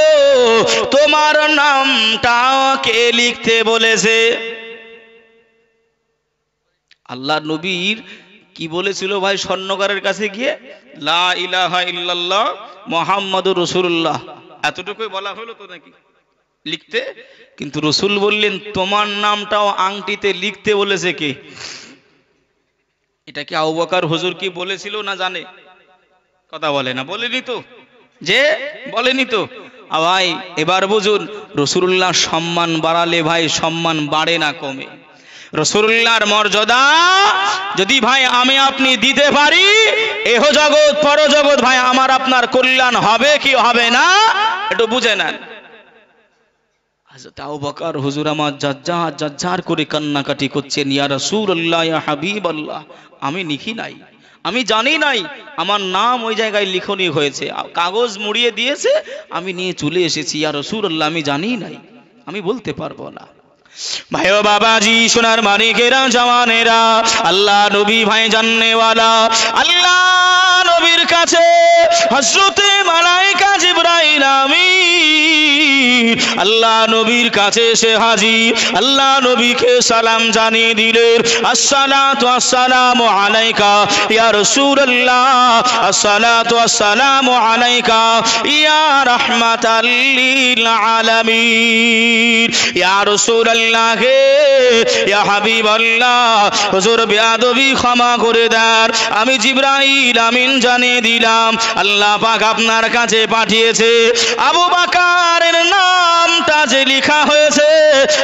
A: তোমার নামটা কে লিখতে বলেছে? আল্লাহ নবীর কি বলেছিল ভাই স্বর্ণকারের কাছে গিয়ে? লা ইলাহা ইল্লাল্লাহ মুহাম্মাদুর রাসূলুল্লাহ, এতটুকুই বলা হলো তো নাকি লিখতে? কিন্তু রাসূল বললেন তোমার নামটাও আংটিতে লিখতে বলেছে কে? এটা কি আবু বকর হুজুর কি বলেছিল না জানে? কথা বলে না, বলেনি তো, যে বলেনি তো। ভাই এবার বুঝুন, রাসূলুল্লাহ সম্মান বাড়ালে ভাই সম্মান বাড়ে না কমে। রাসূলুল্লাহর মর্যাদা যদি ভাই আমি আপনি দিতে পারি, এহ জগৎ পরজগৎ ভাই আমার আপনার কল্যাণ হবে কি হবে না একটু বুঝে নেন। হযরত আবু বকর হুজুর আমার জাজ্জার করে কান্নাকাটি করছেন, ইয়া রাসূলুল্লাহ, ইয়া হাবিবাল্লাহ, আমি লিখি নাই, আমি জানি নাই আমার নাম ওই জায়গায় লিখনি হয়েছে, কাগজ মুড়িয়ে দিয়েছে, আমি নিয়ে চলে এসেছি। ইয়া রাসূলুল্লাহ, আমি জানি নাই, আমি বলতে পারবো না। ভাই ও বাবাজি, সোনার মানিকেরা, জওয়ানেরা, আল্লাহ নবী ভাই জান্নেওয়ালা, আল্লাহ নবীর কাছে হযরতে মালায়েকা জিবরাইল আমিন আল্লাহ নবীর কাছে এসে হাজির। আল্লাহ নবীকে সালাম জানিয়ে দিলেন, আসসালাতু আসসালামু আলাইকা ইয়া রাসূলুল্লাহ, আসসালাতু আসসালামু আলাইকা ইয়া রাহমাতাল লিল আলামিন, ইয়া রাসূলুল্লাহ, ইয়া হাবিবাল্লাহ, হুজুর বেয়াদবি ক্ষমা করে দেন, আমি জিবরাইল আমিন জানিয়ে দিলাম আল্লাহ পাক আপনার কাছে পাঠিয়েছে আবু বকরের নাম নামটা যে লেখা হয়েছে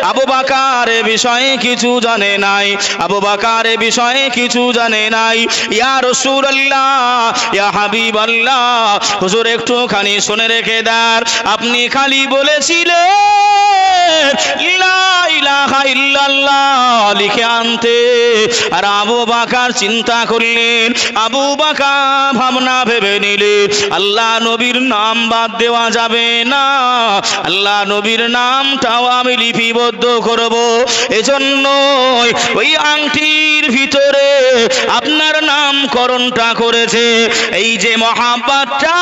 A: আবু বকর এ বিষয়ে কিছু জানে নাই, আবু বকর এ বিষয়ে কিছু জানে নাই। ইয়া রাসূলুল্লাহ, ইয়া হাবিবাল্লাহ, হুজুর একটুখানি শুনে রেখে দেন, আপনি খালি বলেছিলেন লা ইলাহা ইল্লাল্লাহ লিখে আনতে, আর আবু বকর চিন্তা করলেন, আবু বকর ভাবনা ভেবে নিলেন আল্লাহ নবীর নাম বাদ দেওয়া যাবে না, আল্লাহ নবীর নামটাও আমি লিপিবদ্ধ করব। এজন্য ওই আংটির ভিতরে আপনার নামকরণটা করেছে। এই যে মহাব্বতটা,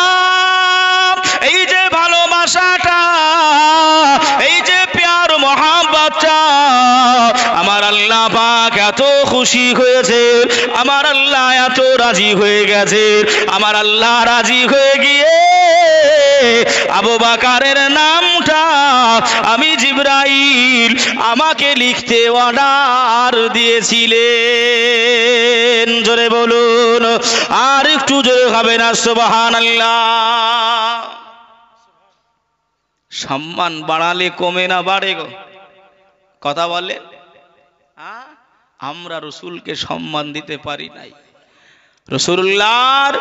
A: এই যে ভালোবাসাটা, এই যে প্যার মহাব্বতটা, আমার আল্লাহ পাক এত খুশি হয়েছে, আমার আল্লাহ এত রাজি হয়ে গেছে, আমার আল্লাহ রাজি হয়ে গিয়ে আবু বকরের নামটা আমি জিবরাইল আমাকে লিখতে অর্ডার দিয়েছিলেন। জোরে বলুন, আর একটু জোরে হবে না সুবহানাল্লাহ। সম্মান বাড়ালে কমে না বাড়ে গো? কথা বলে, আমরা রসুলকে সম্মান দিতে পারি নাই, রাসূলুল্লাহর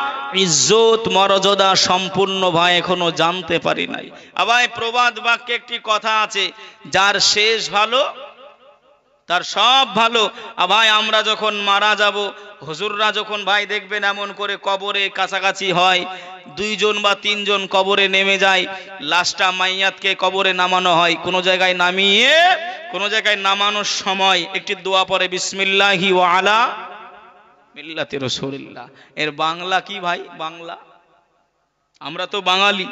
A: ইজ্জত মর্যাদা সম্পূর্ণ ভাই এখনো জানতে পারি নাই। আবার প্রবাদ বাক্যে একটি কথা আছে, যার শেষ ভালো তার সব ভালো। ভাই আমরা যখন মারা যাব, হুজুররা যখন ভাই দেখবেন এমন করে কবরে কাছাকাছি হয়, দুইজন বা তিনজন কবরে নেমে যায়, লাশটা মাইয়াতকে কবরে নামানো হয়, কোন জায়গায় নামিয়ে কোন জায়গায় নামানোর সময় একটি দোয়া পড়ে, বিসমিল্লাহি ওয়া আলা মিল্লাতি রাসূলিল্লাহ। এর বাংলা কি ভাই? বাংলা, আমরা তো বাঙালি,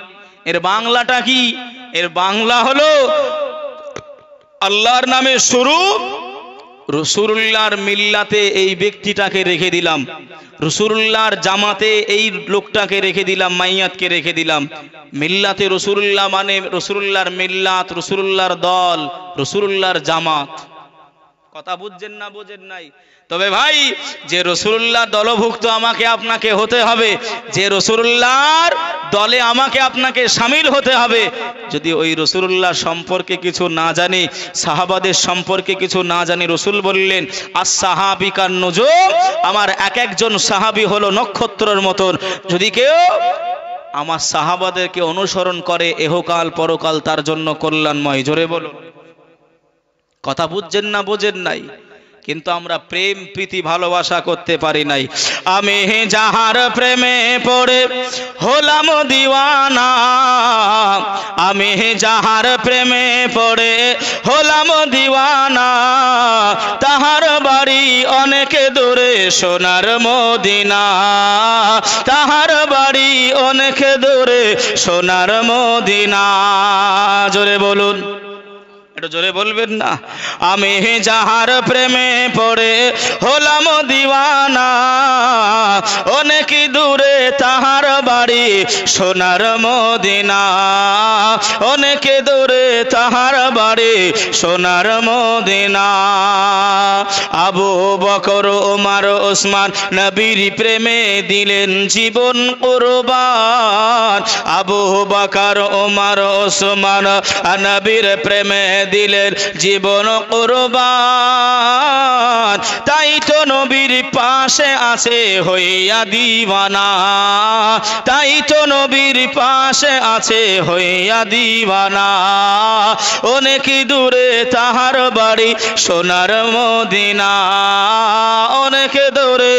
A: এর বাংলাটা কি? এর বাংলা হলো আল্লাহর নামে শুরু, রাসূলুল্লাহর মিল্লাতে এই ব্যক্তিটাকে রেখে দিলাম, রাসূলুল্লাহর জামাতে এই লোকটাকে রেখে দিলাম, মাইয়াতকে রেখে দিলাম। মিল্লাতে রাসূলুল্লাহ মানে রাসূলুল্লাহর মিল্লাত, রাসূলুল্লাহর দল, রাসূলুল্লাহর জামাত। কথা বুঝছেন না বোঝেন নাই? তবে ভাই যে রাসূলুল্লাহ দলভুক্ত আমাকে আপনাকে হতে হবে, যে রাসূলুল্লাহর দলে আমাকে আপনাকে শামিল হতে হবে। যদি ওই রাসূলুল্লাহ সম্পর্কে কিছু না জানি, সাহাবাদের সম্পর্কে কিছু না জানি, রাসূল বললেন আস-সাহাবিকান নুজুম, আমার এক একজন সাহাবী হলো নক্ষত্রের মতন। যদি কেউ আমার সাহাবাদেরকে অনুসরণ করে, এহকাল পরকাল তার জন্য কল্যাণময়। জোরে বলুন, কথা বুঝছেন না বোঝেন নাই? কিন্তু আমরা প্রেম প্রীতি ভালোবাসা করতে পারি নাই। আমি যাহার প্রেমে পড়ে হলাম দিওয়ানা, আমি যাহার প্রেমে পড়ে হলাম দিওয়ানা, তাহার বাড়ি অনেক দূরে সোনার মদিনা, তাহার বাড়ি অনেক দূরে সোনার মদিনা। জোরে বলুন, এটা জোরে বলবেন না? আমি যাহার প্রেমে পড়ে হলাম দিওয়ানা, অনেক দূরে তাহার বাড়ি সোনার মদিনা, অনেক দূরে তাহার বাড়ি সোনার মদিনা। আবু বকর ওমর ওসমান নবীর প্রেমে দিলেন জীবন কুরবান, আবু বকর ওমর ওসমান নবীর প্রেমে দিলেন জীবন কুরবান। তাই তো নবীর পাশে আছে হইয়া দিওয়ানা, তাই তো নবীর পাশে আছে হইয়া দিওয়ানা, অনেক দূরে তাহার বাড়ি সোনার মদিনা, অনেক দূরে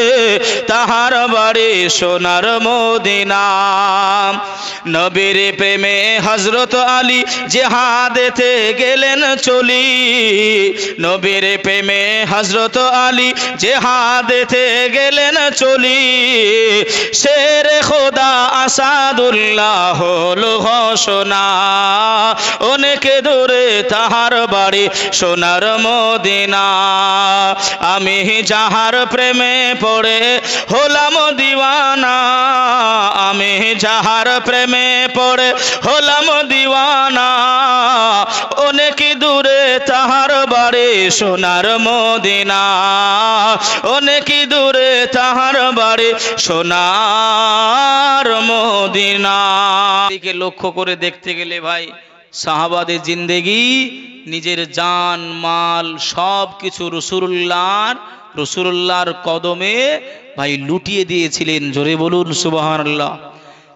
A: তাহার বাড়ি সোনার মদিনা। নবীর প্রেমে হযরত আলী জিহাদেতে গেলেন চলি, নবীর প্রেমে হযরত আলী জিহাদেতে গেলেন চলি, শেরে খোদা আসাদুল্লাহ হলো ঘোষণা, অনেক দূরে তাহার বাড়ি সোনার মদিনা। আমি যাহার প্রেমে পড়ে হলাম দিওয়ানা, আমি যাহার প্রেমে পড়ে হলাম দিওয়ানা, অনেক দূরে তাহার বাড়ি সোনার মদিনা, অনেক দূরে তাহার বাড়ি সোনার মদিনা। এদিকে লক্ষ্য করে দেখতে গেলে ভাই সাহাবাদের জিন্দেগি, নিজের জান মাল সব কিছু রসুলুল্লাহর কদমে ভাই লুটিয়ে দিয়েছিলেন। জোরে বলুন সুবহানাল্লাহ।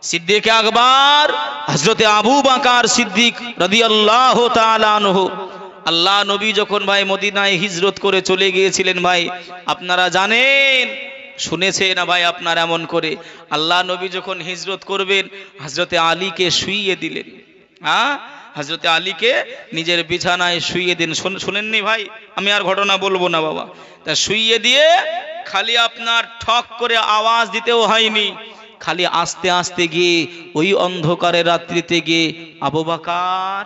A: সিদ্দিক আকবর হযরতে আবু বকর সিদ্দিক রাদিয়াল্লাহু তাআলা আনহু, আল্লাহ নবী যখন ভাই মদিনায় হিজরত করে চলে গিয়েছিলেন ভাই, আপনারা জানেন, শুনেছে না ভাই আপনার, এমন করে আল্লাহ নবী যখন হিজরত করবেন হযরতে আলীকে শুইয়ে দিলেন। হ্যাঁ, হযরতে আলীকে নিজের বিছানায় শুইয়ে দিন। শুনেননি ভাই? আমি আর ঘটনা বলবো না বাবা। তা শুইয়ে দিয়ে খালি আপনার ঠক করে আওয়াজ দিতেও হয়নি, খালি আস্তে আস্তে গিয়ে ওই অন্ধকারের রাত্রিতে গিয়ে আবু বকর,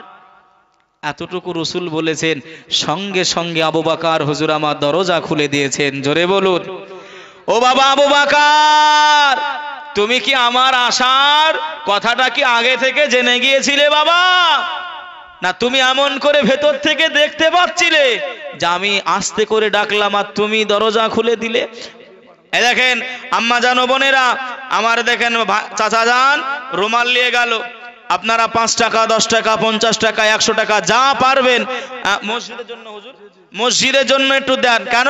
A: এতটুকু রসুল বলেছেন, সঙ্গে সঙ্গে আবু বকর হুজুর আমার দরজা খুলে দিয়েছেন। জোরে বলুন। ও বাবা আবু বকর, তুমি কি আমার আসার কথাটা কি আগে থেকে জেনে গিয়েছিলে বাবা? না তুমি এমন করে ভেতর থেকে দেখতে পাচ্ছিলে যে আমি আস্তে করে ডাকলাম আর তুমি দরজা খুলে দিলে? এই দেখেন আম্মা জান ও বোনেরা আমার, দেখেন চাচা যান রুমাল নিয়ে গেল, আপনারা 5 টাকা 10 টাকা 50 টাকা 100 টাকা যা পারবেন মসজিদের জন্য, হুজুর মসজিদের জন্য একটু দেন। কেন?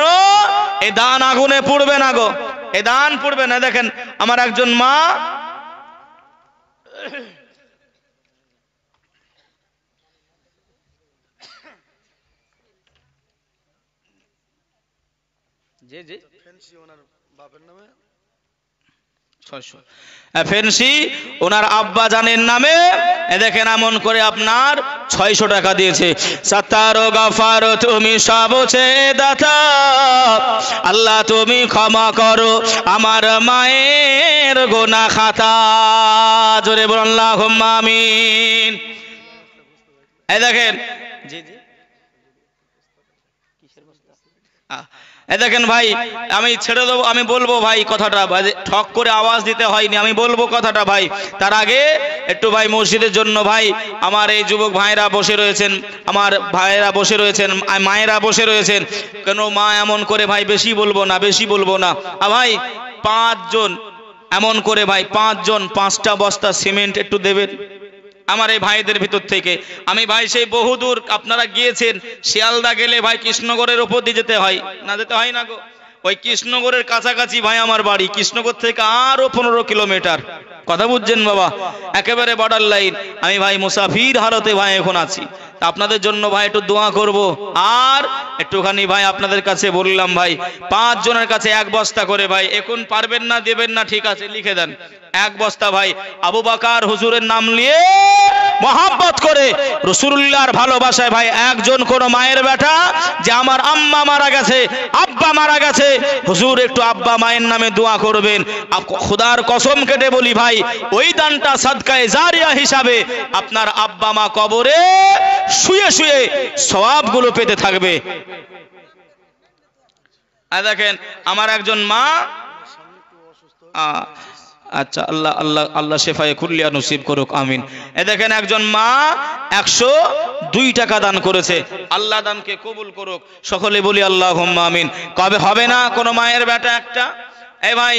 A: এই দান আগুনে পুড়বে না গো, এই দান পুড়বে না। দেখেন আমার একজন মা, ফেন্সি ওনার আব্বা জানের নামে দেখেন এমন করে আপনার 600 টাকা দিয়েছে। সাত্তার ও গফার তুমি সবচে দাতা, আল্লাহ তুমি ক্ষমা করো আমার মায়ের গুনাহ খাতা। জোরে বলুন আল্লাহুম্মা আমিন। এই দেখেন, জি জি দেখেন ভাই, আমি ছেড়ে দেবো, আমি বলবো ভাই কথাটা, ঠক করে আওয়াজ দিতে হয়নি, আমি বলবো কথাটা ভাই। তার আগে একটু ভাই মসজিদের জন্য ভাই, আমার এই যুবক ভাইরা বসে রয়েছেন, আমার ভাইরা বসে রয়েছেন, মায়েরা বসে রয়েছেন, কেন মা এমন করে ভাই বেশি বলবো না, বেশি বলবো না ভাই। 5 জন এমন করে ভাই, 5 জন 5টা বস্তা সিমেন্ট একটু দেবেন আমার এই ভাইদের ভিতর থেকে। আমি ভাই সেই বহুদূর, আপনারা গিয়েছেন শিয়ালদা গেলে ভাই কৃষ্ণনগরের ওপর দিয়ে যেতে হয় না, যেতে হয় না গো, ওই কৃষ্ণনগরের কাছাকাছি ভাই আমার বাড়ি, কৃষ্ণনগর থেকে আরো 15 কিলোমিটার। কথা বুঝছেন বাবা, একেবারে বর্ডার লাইন। আমি ভাই মুসাফির হালতে ভাই এখন আছি, আপনাদের জন্য ভাই একটু দোয়া করব। আর একটুখানি ভাই আপনাদের কাছে বললাম ভাই, 5 জনের কাছে 1 বস্তা করে ভাই, এখন পারবেন না দেবেন না, ঠিক আছে লিখে দেন 1 বস্তা ভাই। আবু বকর হুজুরের নাম নিয়ে মহব্বত করে রাসূলুল্লাহর ভালোবাসায় ভাই, একজন কোন মায়ের বেটা যে আমার আম্মা মারা গেছে, আব্বা মারা গেছে, হুজুর একটু আব্বা মায়ের নামে দোয়া করবেন। খোদার কসম কেটে বলি ভাই, ওই দানটা সাদকায়ে জারিয়া হিসাবে আপনার আব্বা মা কবরে শুয়ে শুয়ে সওয়াবগুলো পেতে থাকবে। দেখেন আমার একজন মা, আচ্ছা আল্লাহ আল্লাহ আল্লাহ শেফায়ে কুল্লিয়া নসিব করুক, আমিন। দেখেন একজন মা 102 টাকা দান করেছে, আল্লাহ দানকে কবুল করুক, সকলে বলি আল্লাহুম্মা আমিন। কবে হবে না কোন মায়ের বেটা একটা, এই ভাই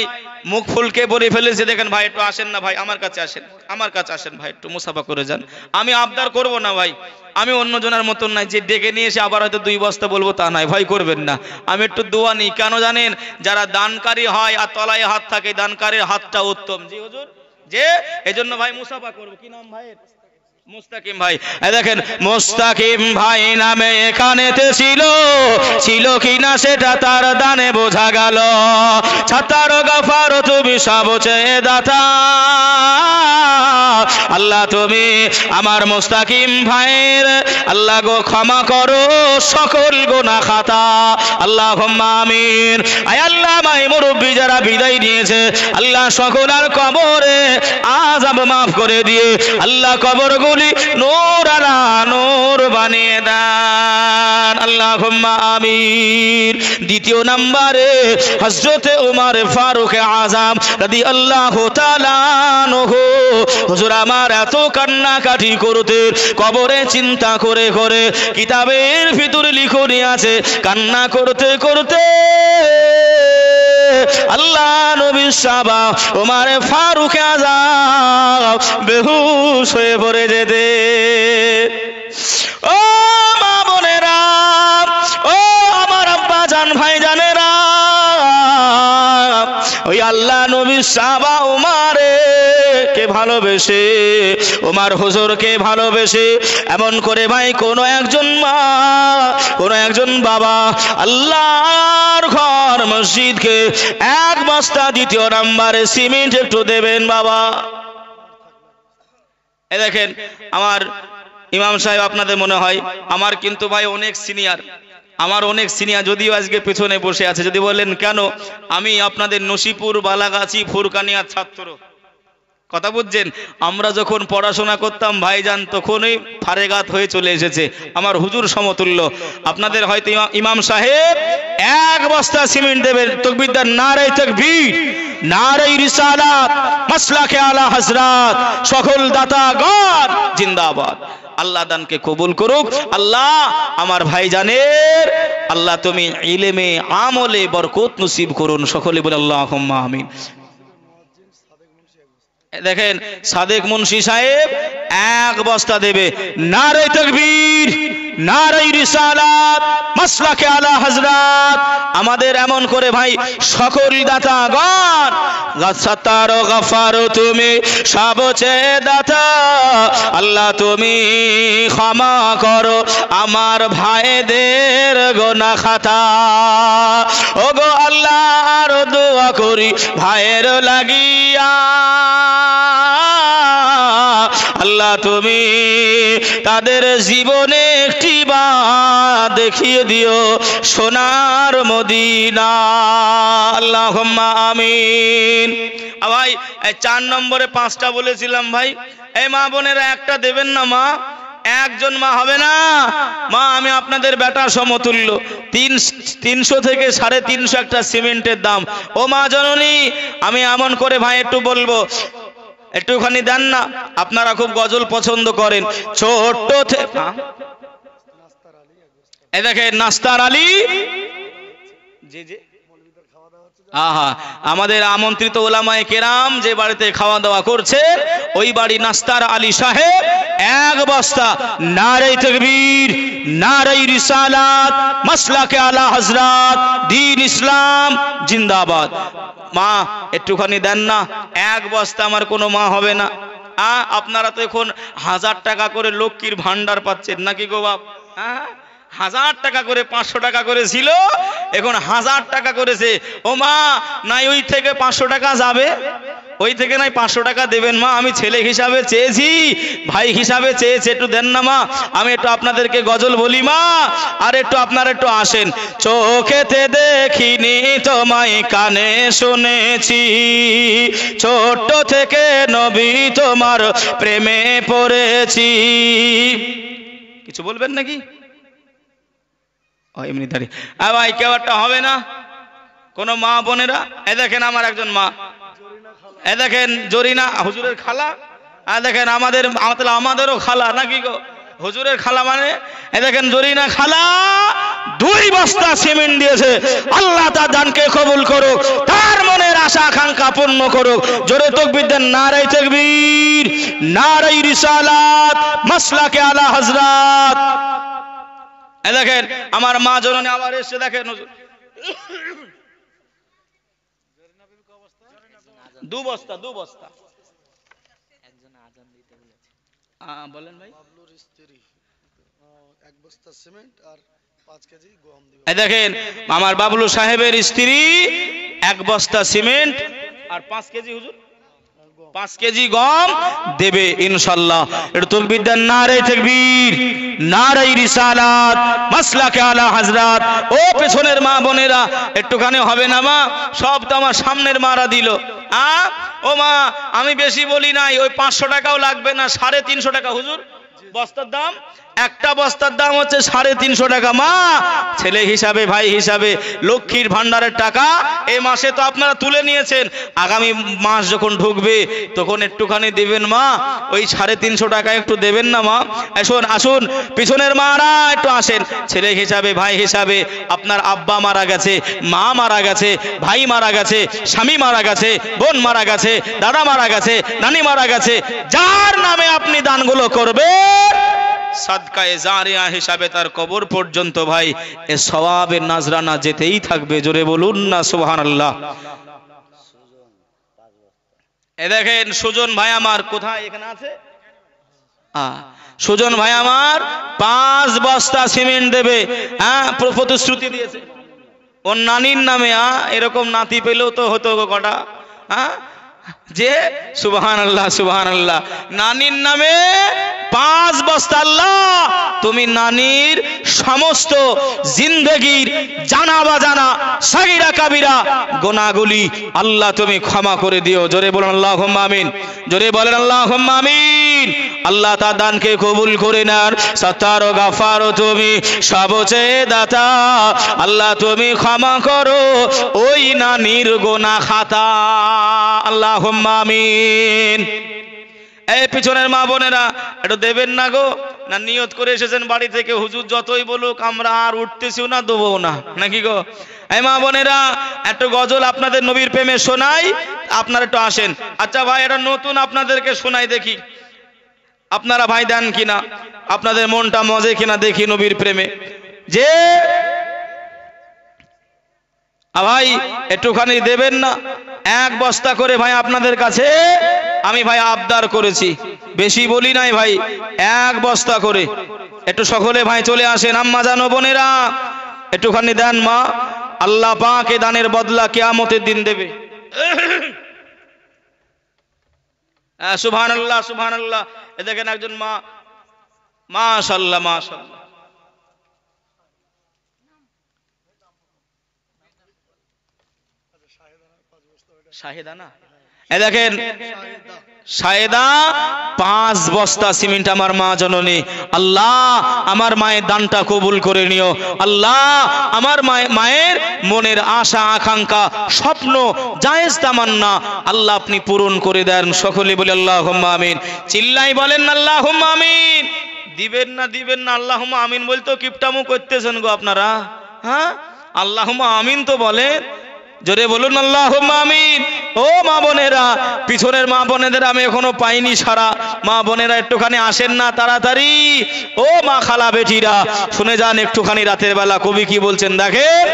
A: মুখ ফুলকে বলে ফেলেছে, দেখেন ভাই একটু আসেন না ভাই, আমার কাছে আসেন, আমার কাছে আসেন ভাই, একটু মুসাফা করে যান। আমি আবদার করব না ভাই, আমি অন্য জনের মতন নাই যে ডেকে নিয়ে এসে আবার হয়তো 2 বস্তা বলবো, তা নাই ভাই, করবেন না। আমি একটু দোয়া নিই, কেন জানেন? যারা দানকারী হয় আর তলায় হাত থাকে, দানকারীর হাতটা উত্তম। জি হুজুর, যে এজন্য ভাই মুসাফা করব। কি নাম ভাইয়ের? মুস্তাকিম ভাই। দেখেন মুস্তাকিম ভাই নামে এখানেতে ছিল কিনা সেটা তার দানে বোঝা গেল। ছাতার গফার তুমি সবচেয়ে দাতা, আল্লাহ তুমি আমার মুস্তাকিম ভাইয়ের আল্লাহ গো ক্ষমা করো সকল গুনাহ খাতা। আল্লাহুম্মা আমিন। আয় আল্লাহ মাই মুরব্বি যারা বিদায় নিয়েছে, আল্লাহ সকলের কবরে আযাব মাফ করে দিয়ে আল্লাহ কবরগুলি নূর আলা নূর বানিয়ে দেন। আল্লাহুম্মা আমিন। দ্বিতীয় নম্বরে হযরতে ওমর ফারুক আযম রাদিয়াল্লাহু তাআলা আনহু, হুজুর আমার এত কান্নাকাটি করতে, কবরে চিন্তা করে করে, কিতাবের ভিতরে লিখনি আছে, কান্না করতে করতে আল্লাহ নবী সাহাবা ওমর ফারুক আযম বেহুশ হয়ে পড়ে যেতে। আল্লাহ নবী সাহাবা উমারে কে ভালোবেসে, উমার হুজুরকে ভালোবেসে, এমন করে ভাই কোনো একজন মা, কোনো একজন বাবা আল্লাহর ঘর মসজিদকে এক বস্তা দ্বিতীয় নাম্বারে সিমেন্ট একটু দেবেন বাবা। এই দেখেন আমার ইমাম সাহেব, আপনাদের মনে হয় আমার কিন্তু ভাই অনেক সিনিয়র, আমার অনেক সিনিয়র, যদিও আজকে পেছনে বসে আছে। যদি বলেন কেন, আমি আপনাদের নসিপুর বালাগাছি ফুরকানিয়ার ছাত্র। কথা বুঝছেন? আমরা যখন পড়াশোনা করতাম ভাইজান তখনই ফারেগাত হয়ে চলে এসেছে, আমার হুজুর সমতুল্য। আপনাদের হয়তো ইমাম সাহেব এক বস্তা সিমেন্ট দেবেন। তাকবীর দেন, নারে তাকবীর, নারে রিসালাত, মাসলাকে আলা হযরত, সকল দাতাগণ জিন্দাবাদ। আল্লাহ দানকে কবুল করুক। আল্লাহ আমার ভাইজানের আল্লাহ তুমি ইলমে আমলে বরকত নসিব করুন। সকলে বলে আল্লাহুম্মা আমিন। দেখেন সাদেক মুন্সি সাহেব এক বস্তা দেবে। নারে তাকবীর, নারে রিসালাত, মাসলাকে আলা হযরত। আমাদের এমন করে ভাই সকল দাতাগণ, গাছাতার গফার তুমি সবচেয়ে দাতা, আল্লাহ তুমি ক্ষমা করো আমার ভাইদের গুনাহ খাতা। ওগো আল্লাহ আর দোয়া করি ভাইয়ের লাগিয়া, আল্লাহ তুমি তাদের জীবনে একটি বার দেখিয়ে দিও সোনার মদিনা। আল্লাহুম্মা আমিন। ভাই 4 নম্বরে 5টা বলেছিলাম ভাই, এই মা বোনেরা একটা দেবেন না মা, একজন মা হবে না মা, আমি আপনাদের বেটা সমতুল্য। 300 থেকে 350 একটা সিমেন্টের দাম। ও মা জননী, আমি এমন করে ভাই একটু বলবো, একটুখানি দেন না। আপনারা খুব গজল পছন্দ করেন। ছোট্ট এই দেখেন নাস্তার আলী, জি জি, আহা, আমাদের আমন্ত্রিত ওলামায়ে কেরাম যে বাড়িতে খাওয়া দাওয়া করছে ওই বাড়ি নাস্তার আলী সাহেব এক বস্তা। নারে তাকবীর, নারে রিসালাত, মাসলাকে আলা হযরত, দ্বীন ইসলাম জিন্দাবাদ। মা একটুখানি দেন না, এক বস্তা আমার কোনো মা হবে না। আপনারা তো এখন 1000 টাকা করে লক্ষ্মীর ভান্ডার পাচ্ছেন নাকি গো বাপ? 1000 টাকা করে, 500 টাকা করে ছিল, এখন 1000 টাকা করেছে। ও মা, নাই ওই থেকে 500 টাকা যাবে, ওই থেকে নাই 500 টাকা দেবেন মা। আমি ছেলে হিসাবে চেয়েছি, ভাই হিসাবে চেয়েছি, একটু দেন না মা। আমি একটু আপনাদেরকে গজল বলি মা, আর একটু আপনারা একটু আসেন। চোখেতে দেখিনি তোমায় কানে শুনেছি, ছোট্ট থেকে নবী তোমার প্রেমে পড়েছি। কিছু বলবেন নাকি? এমনি দাঁড়িয়ে ভাই কেউ একটা হবে না কোনো মা বোনেরা? এ দেখেন আমার একজন মা, এ দেখেন জরিনা হুজুরের খালা, দেখেন আমাদেরও খালা নাকি গো, হুজুরের খালা মানে এ দেখেন জরিনা খালা 2 বস্তা সিমেন্ট দিয়েছে। আল্লাহ তার দানকে কবুল করুক, তার মনের আশা আকাঙ্ক্ষা পূর্ণ করুক। জোরে তাকবীর দেন, নারে তাকবীর, নারে রিসালাত, মাসলাকে আলা হযরত। এ দেখেন আমার মা জননী আবার এসে দেখেন 2 বস্তা একজন আজান দিতে বলেছে। বলেন ভাই। বাবলুর স্ত্রী 1 বস্তা সিমেন্ট আর 5 কেজি গম দিবেন। এই দেখেন আমার বাবলু সাহেবের স্ত্রী 1 বস্তা সিমেন্ট আর 5 কেজি হুজুর 5 কেজি গম দেবে ইনশাআল্লাহ। একটু তাকবীর দেন, নারে তাকবীর, নারে রিসালাত, মাসলাকে আলা হযরত। ও পেছনের মা বোনেরা একটুখানি হবে না মা? সব তো আমার সামনের মারা দিল। ও মা, আমি বেশি বলি নাই, ওই 500 টাকাও লাগবে না, 350 টাকা হুজুর বস্তার দাম। একটা বস্তার দাম হচ্ছে 350 টাকা। মা ছেলে হিসাবে, ভাই হিসাবে লক্ষ্মীর ভান্ডারের টাকা এই মাসে তো আপনারা তুলে নিয়েছেন, আগামী মাস যখন ঢুকবে তখন একটুখানি দেবেন মা। ওই 350 টাকা একটু দেবেন না মা? আসুন পিছনের মারা একটু আসেন। ছেলে হিসাবে, ভাই হিসাবে, আপনার আব্বা মারা গেছে, মা মারা গেছে, ভাই মারা গেছে, স্বামী মারা গেছে, বোন মারা গেছে, দাদা মারা গেছে, নানি মারা গেছে, যার নামে আপনি দানগুলো করবেন সাদকায়ে জারিয়া হিসাবে তার কবর পর্যন্ত ভাই এ সওয়াবের নাজরানা যেতেই থাকবে। জোরে বলুন না সুবহানাল্লাহ। এ দেখেন সুজন ভাই আমার কোথায় এখানে আছে, সুজন ভাই আমার 5 বস্তা সিমেন্ট দেবে, হ্যাঁ প্রতিশ্রুতি দিয়েছে ওর নানির নামে। এরকম নাতি পেলেও তো হতো গো কটা, হ্যাঁ যে সুবহানাল্লাহ সুবহানাল্লাহ, নানির নামে 5 বস্তা। আল্লাহ তুমি নানির সমস্ত জিন্দেগির জানা বাজানা সাগীরা কাবিরা গুনাহগুলি আল্লাহ তুমি ক্ষমা করে দিও। জোরে বলেন আল্লাহুম্মা আমিন, জোরে বলেন আল্লাহুম্মা আমিন। আল্লাহ তার দানকে কবুল করে নেন। সত্তার ও গাফার তুমি সবচেয়ে দাতা, আল্লাহ তুমি ক্ষমা করো ওই নানির গুনাহ খাতা। আল্লাহুম্মা আমিন। এই পিছনের মা বোনেরা একটু দেবেন না গো, না নিয়ত করে এসেছেন বাড়ি থেকে, হুজুর যতই বলুক আমরা আর উঠতেছিও না, দেবো না, নাকি গো? এই মা বোনেরা একটু গজল আপনাদের নবীর প্রেমে শোনাই, আপনারা একটু আসেন। আচ্ছা ভাই এটা নতুন আপনাদেরকে শোনাই দেখি, আপনারা ভাই দেন কিনা, আপনাদের মনটা মজে কিনা দেখি নবীর প্রেমে। যে ভাই একটুখানি দেবেন না, 1 বস্তা করে ভাই আপনাদের কাছে আমি ভাই আবদার করেছি, বেশি বলি নাই ভাই, 1 বস্তা করে একটু সকলে ভাই চলে আসেন। আম্মা জানো বোনেরা একটুখানি দেন মা, আল্লাহ পাক এ দানের বদলা কিয়ামতের দিন দেবে। সুবহানাল্লাহ সুবহানাল্লাহ। এ দেখেন একজন মা, মাশাআল্লাহ মাশাআল্লাহ, শাহেদা না, এ দেখেন শাহেদা 5 বস্তা সিমেন্ট আমার মা জননী। আল্লাহ আমার মায়ের দানটা কবুল করে নিও। আল্লাহ আমার মায়ের মনের আশা আকাঙ্ক্ষা স্বপ্ন জায়েজ তামান্না আল্লাহ আপনি পূরণ করে দেন। সকলে বলে আল্লাহুম্মা আমিন। চিল্লাই বলেন আল্লাহুম্মা আমিন। দিবেন না দিবেন না আল্লাহুম্মা আমিন বলতো কিপটামো করতেছেন গো আপনারা, হ্যাঁ আল্লাহুম্মা আমিন তো বলেন, জোরে বলুন আল্লাহুম্মা আমিন। ও মা বোনেরা, পিছনের মা বোনেদের আমি এখনো পাইনি সারা, মা বোনেরা একটুখানি আসেন না তাড়াতাড়ি। ও মা খালা বেটিরা শুনে যান একটুখানি, রাতের বেলা কবি কি বলছেন দেখেন।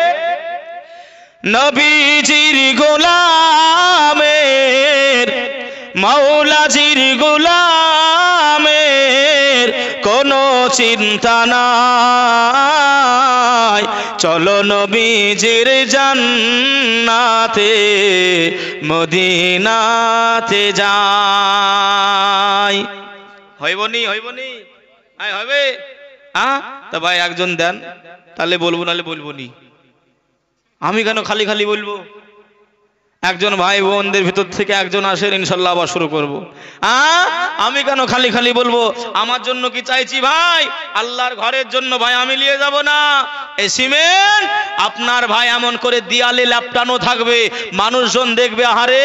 A: নবীজির গোলামের মাওলাজির গোলামের কোনো চিন্তা নাই, চলো নবীজির জান্নাতে মদিনাতে যাই। হইবনি হইবনি হবে, তা ভাই একজন দেন তাহলে বলবো, নাহলে বলবো নি। আমি কেন খালি খালি বলবো? একজন ভাই বোনদের ভিতর থেকে একজন আসেন, ইনশাল্লাহ আবার শুরু করবো। আমি কেন খালি খালি বলবো? আমার জন্য কি চাইছি ভাই? আল্লাহর ঘরের জন্য ভাই আমি নিয়ে যাব না। এই সিমেন্ট আপনার ভাই এমন করে দিয়ালে ল্যাপটানো থাকবে, মানুষজন দেখবে আহারে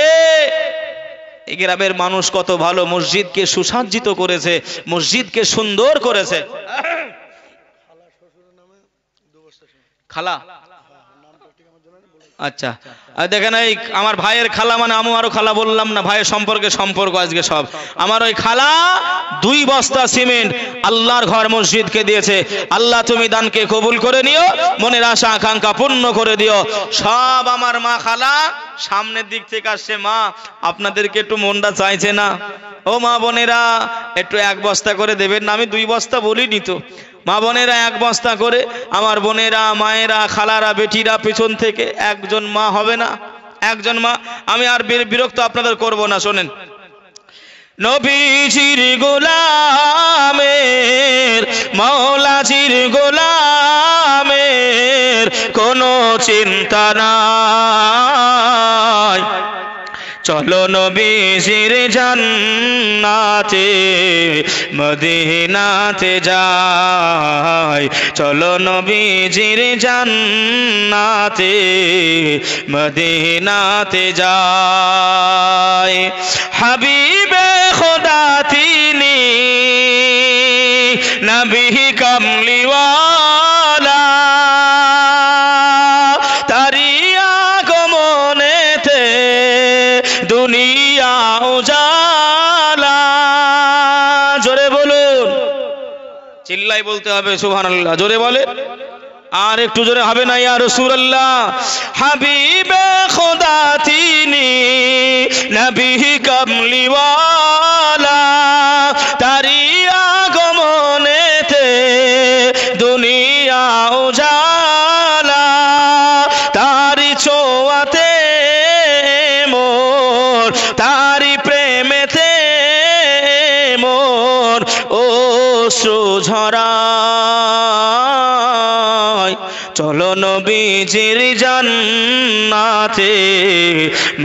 A: এই গ্রামের মানুষ কত ভালো, মসজিদকে সুসজ্জিত করেছে, মসজিদকে সুন্দর করেছে। খালা আচ্ছা দেখেন, এই আমার ভাইয়ের খালা, মানে আমি আরো খালা বললাম না, ভাইয়ের সম্পর্কে সম্পর্ক আজকে সব। আমার ওই খালা 2 বস্তা সিমেন্ট আল্লাহর ঘর মসজিদকে দিয়েছে। আল্লাহ তুমি দানকে কবুল করে নিও, মনের আশা আকাঙ্ক্ষা পূর্ণ করে দিও। সব আমার মা খালা সামনের দিক থেকে আসছে। মা আপনাদেরকে একটু মনটা চাইছে না? ও মা বোনেরা একটু 1 বস্তা করে দেবেন না, আমি 2 বস্তা বলিনি তো। মা বোনেরা 1 বস্তা করে, আমার বোনেরা মায়েরা খালারা বেটিরা পিছন থেকে একজন মা হবে না, একজন মা। আমি আর বিরক্ত আপনাদের করব না, শোনেন। নবীজির গোলামের মাওলাজির গোলামের কোনো চিন্তা নাই, চলো নবীজির জান্নাতে মদিনাতে যাই, চলো নবীজির জান্নাতে মদিনাতে যাই। হাবিবে খোদা তিনি নবী কামলিওয়ালা, তারি আগমনেতে দুনিয়া উজালা। জোরে বলুন, চিল্লাই বলতে হবে সুবহানাল্লাহ, জোরে বলে। আর একটু জোরে হবে না ইয়া রাসূলুল্লাহ। হাবিবে খোদা তিনি নবী কামলিওয়ালা, তারি আগমনেতে দুনিয়া উজালা, তারি ছোঁয়াতে মোর, তারি প্রেমেতে মোর অশ্রু ঝরায়। চলো নবীজির জান্নাতে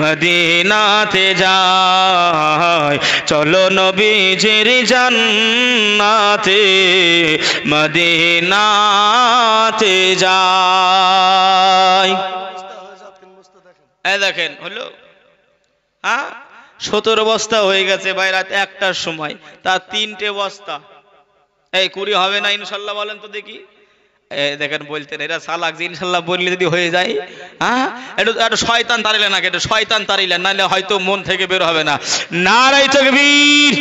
A: মদিনাতে যায়, চলো নবীজির জান্নাতে মদিনাতে যায়। এই দেখেন হলো, হ্যাঁ 17 বস্তা হয়ে গেছে ভাই রাত 1টার সময়, তার 3টে বস্তা। এই 20 হবে না ইনশাল্লাহ বলেন তো দেখি। দেখেন বলতেন এরা সালাক যে ইনশাল্লাহ বললে যদি হয়ে যায়, হ্যাঁ একটু শয়তান তাড়িলেন না, একটু শয়তান তাড়িলেন, নাহলে হয়তো মন থেকে বের হবে না। নারায়ে তাকবীর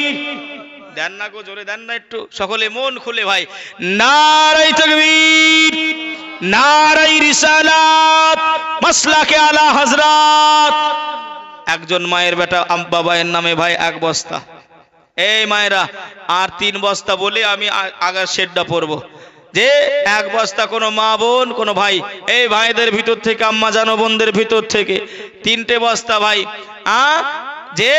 A: দেন না গো, জোরে দেন না একটু, সকলে মন খুলে ভাই। নারায়ে তাকবীর, নারায়ে রিসালাত, মাসলাকে আলা হযরত। একজন মায়ের বেটা বাবায়ের নামে ভাই 1 বস্তা। এই মায়েরা আর 3 বস্তা বলে আমি আগার শেডটা পড়বো, যে 1 বস্তা কোনো মা বোন কোনো ভাই, এই ভাইদের ভিতর থেকে, আম্মা জানো বোনদের ভিতর থেকে 3টে বস্তা ভাই, যে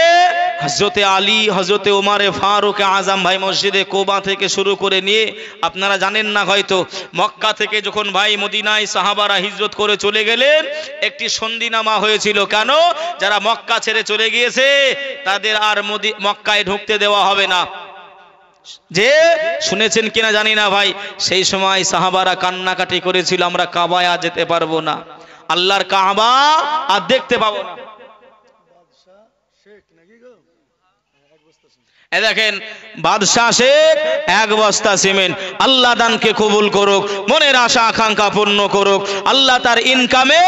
A: হযরতে আলী, হযরতে ওমরে ফারুক আজম ভাই মসজিদে কোবা থেকে শুরু করে নিয়ে, আপনারা জানেন না হয়তো, মক্কা থেকে যখন ভাই মদিনায় সাহাবারা হিজরত করে চলে গেলেন, একটি সন্ধিনামা হয়েছিল। কেন? যারা মক্কা ছেড়ে চলে গিয়েছে তাদের আর মক্কায় ঢুকতে দেওয়া হবে না। যে শুনেছেন কিনা জানি না ভাই, সেই সময় সাহাবারা কান্নাকাটি করেছিল, আমরা কাবায় আর যেতে পারবো না, আল্লাহর কাবা আর দেখতে পাবো না। দেখেন বাদশাহ শেখ 1 বস্তা সিমেন্ট। আল্লাহ দানকে কবুল করুক, মনের আশা আকাঙ্ক্ষা পূর্ণ করুক, আল্লাহ তার ইনকামে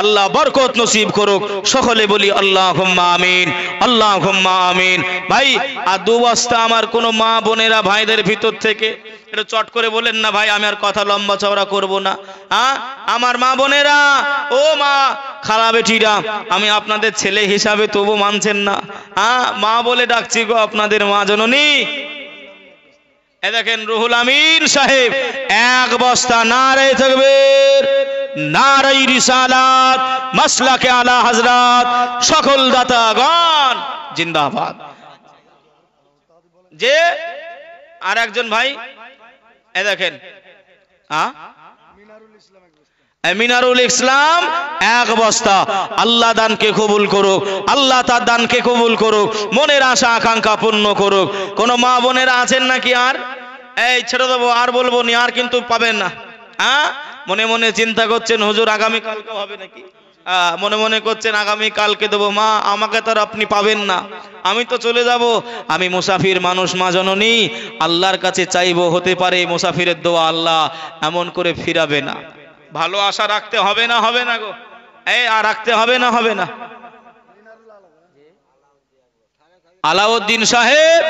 A: আল্লাহ বরকত নসিব করুক। সকলে বলি আল্লাহুম্মা আমিন, আল্লাহুম্মা আমিন। ভাই আর 2 বস্তা আমার কোনো মা বোনেরা ভাইদের ভিতর থেকে একটু চট করে বলেন না ভাই, আমি আর কথা লম্বা চওড়া করব না। আমার মা বোনেরা, ও মা খালা বেটিরা, আমি আপনাদের ছেলে হিসাবে তবু মানছেন না, মা বলে ডাকছি গো, আপনাদের মা জননী। এ দেখেন রুহুল আমিন সাহেব 1 বস্তা। নারায়ে তাকবীর, নারায়ে রিসালাত, মাসলাকে আলা হযরত, সকল দাতাগণ জিন্দাবাদ। যে আর একজন ভাই, এ দেখেন মিনারুল ইসলাম 1 বস্তা। আল্লাহ দানকে কবুল করুক, আল্লাহ তার দানকে কবুল করুক, মনের আশা আকাঙ্ক্ষা পূর্ণ করুক। কোন মা বোনেরা আছেন নাকি? আর এই ছেড়ে দেবো, আর বলবো নি, আর কিন্তু পাবেন না। মনে মনে চিন্তা করছেন হুজুর আগামী কালকে হবে নাকি, মনে মনে করছেন আগামী কালকে দেবো। মা আমাকে তো আর আপনি পাবেন না, আমি তো চলে যাব, আমি মুসাফির মানুষ মা জননী, আল্লাহর কাছে চাইবো, হতে পারে মুসাফিরের দোয়া আল্লাহ এমন করে ফিরাবে না। ভালো আশা রাখতে হবে না, হবে না গো, এই আর রাখতে হবে না, হবে না। আলাউদ্দিন সাহেব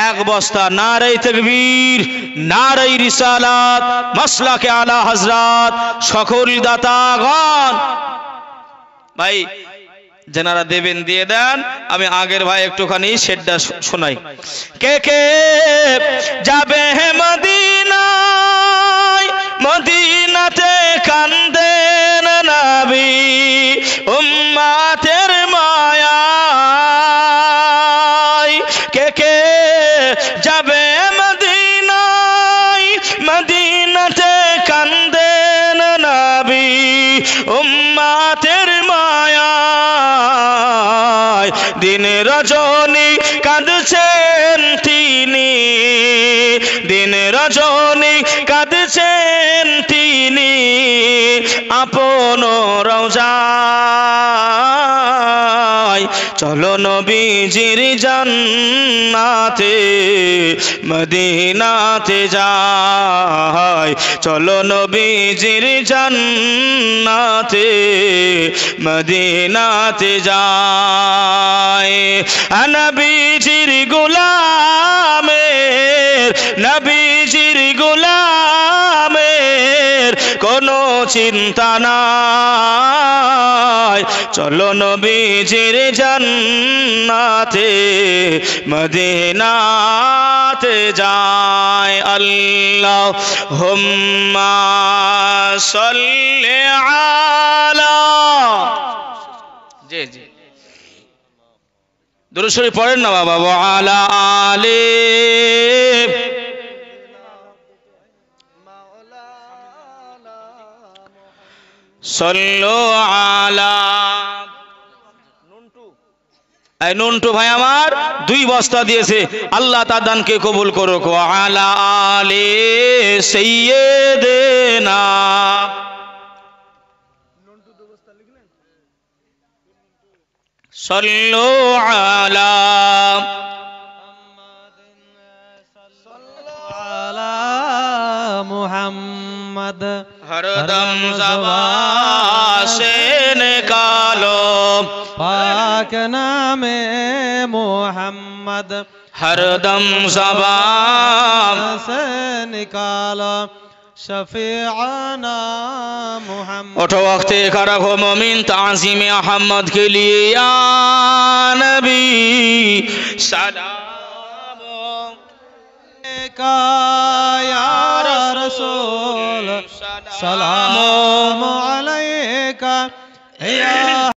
A: 1 বস্তা। নারায়ে তাকবীর, নারায়ে রিসালাত, মাসলাকে আলা হযরত, সকল দাতাগণ। ভাই যারা দেবেন দিয়ে দেন, আমি আগের ভাই একটুখানি শেডটা শোনাই। কে কে যাবে মদিনায়, মদিনাতে কান্দেন নবী উম্মতের মায়ায়। কে কে যাবে মদিনায়, মদিনাতে কান্দেন নবী উম্মতের মায়ায়। দিন রজনী কাঁদছেন তিনি, দিন রজনী কাঁদছেন তিনি, আপন রওজায়। চলো নবীজির জান্নাতে মদিনাতে যাই, চলো নবীজির জান্নাতে মদিনাতে যাই। নবীজির গোলামের, নবীজির গোলামের কোনো চিন্তা নাই, চলো নবীজির জান্নাতে মদিনাতে যায়। আল্লাহুম্মা সাল্লি আলা, জি জি দুরূদ শরীফ পড়েন না বাবা। ওয়া আলা আলি সাল্লু আলা। নুনটু ভাই আমার 2 বস্তা দিয়েছে, আল্লাহ তার দানকে কবুল করুক। ওয়া আলা আলি সাইয়্যিদিনা, সাল্লু আলা
B: मुहम्मद।
A: हरदम ज़बान से निकालो
B: पाक नामे मुहम्मद,
A: हरदम ज़बान
B: से निकालो शफीआना मुहम्मद।
A: उठो वक्ते खड़ा हो मोमिन, ताज़ीम अहमद के लिए या नबी सलाम
B: का या रसूल सलाम अलैका या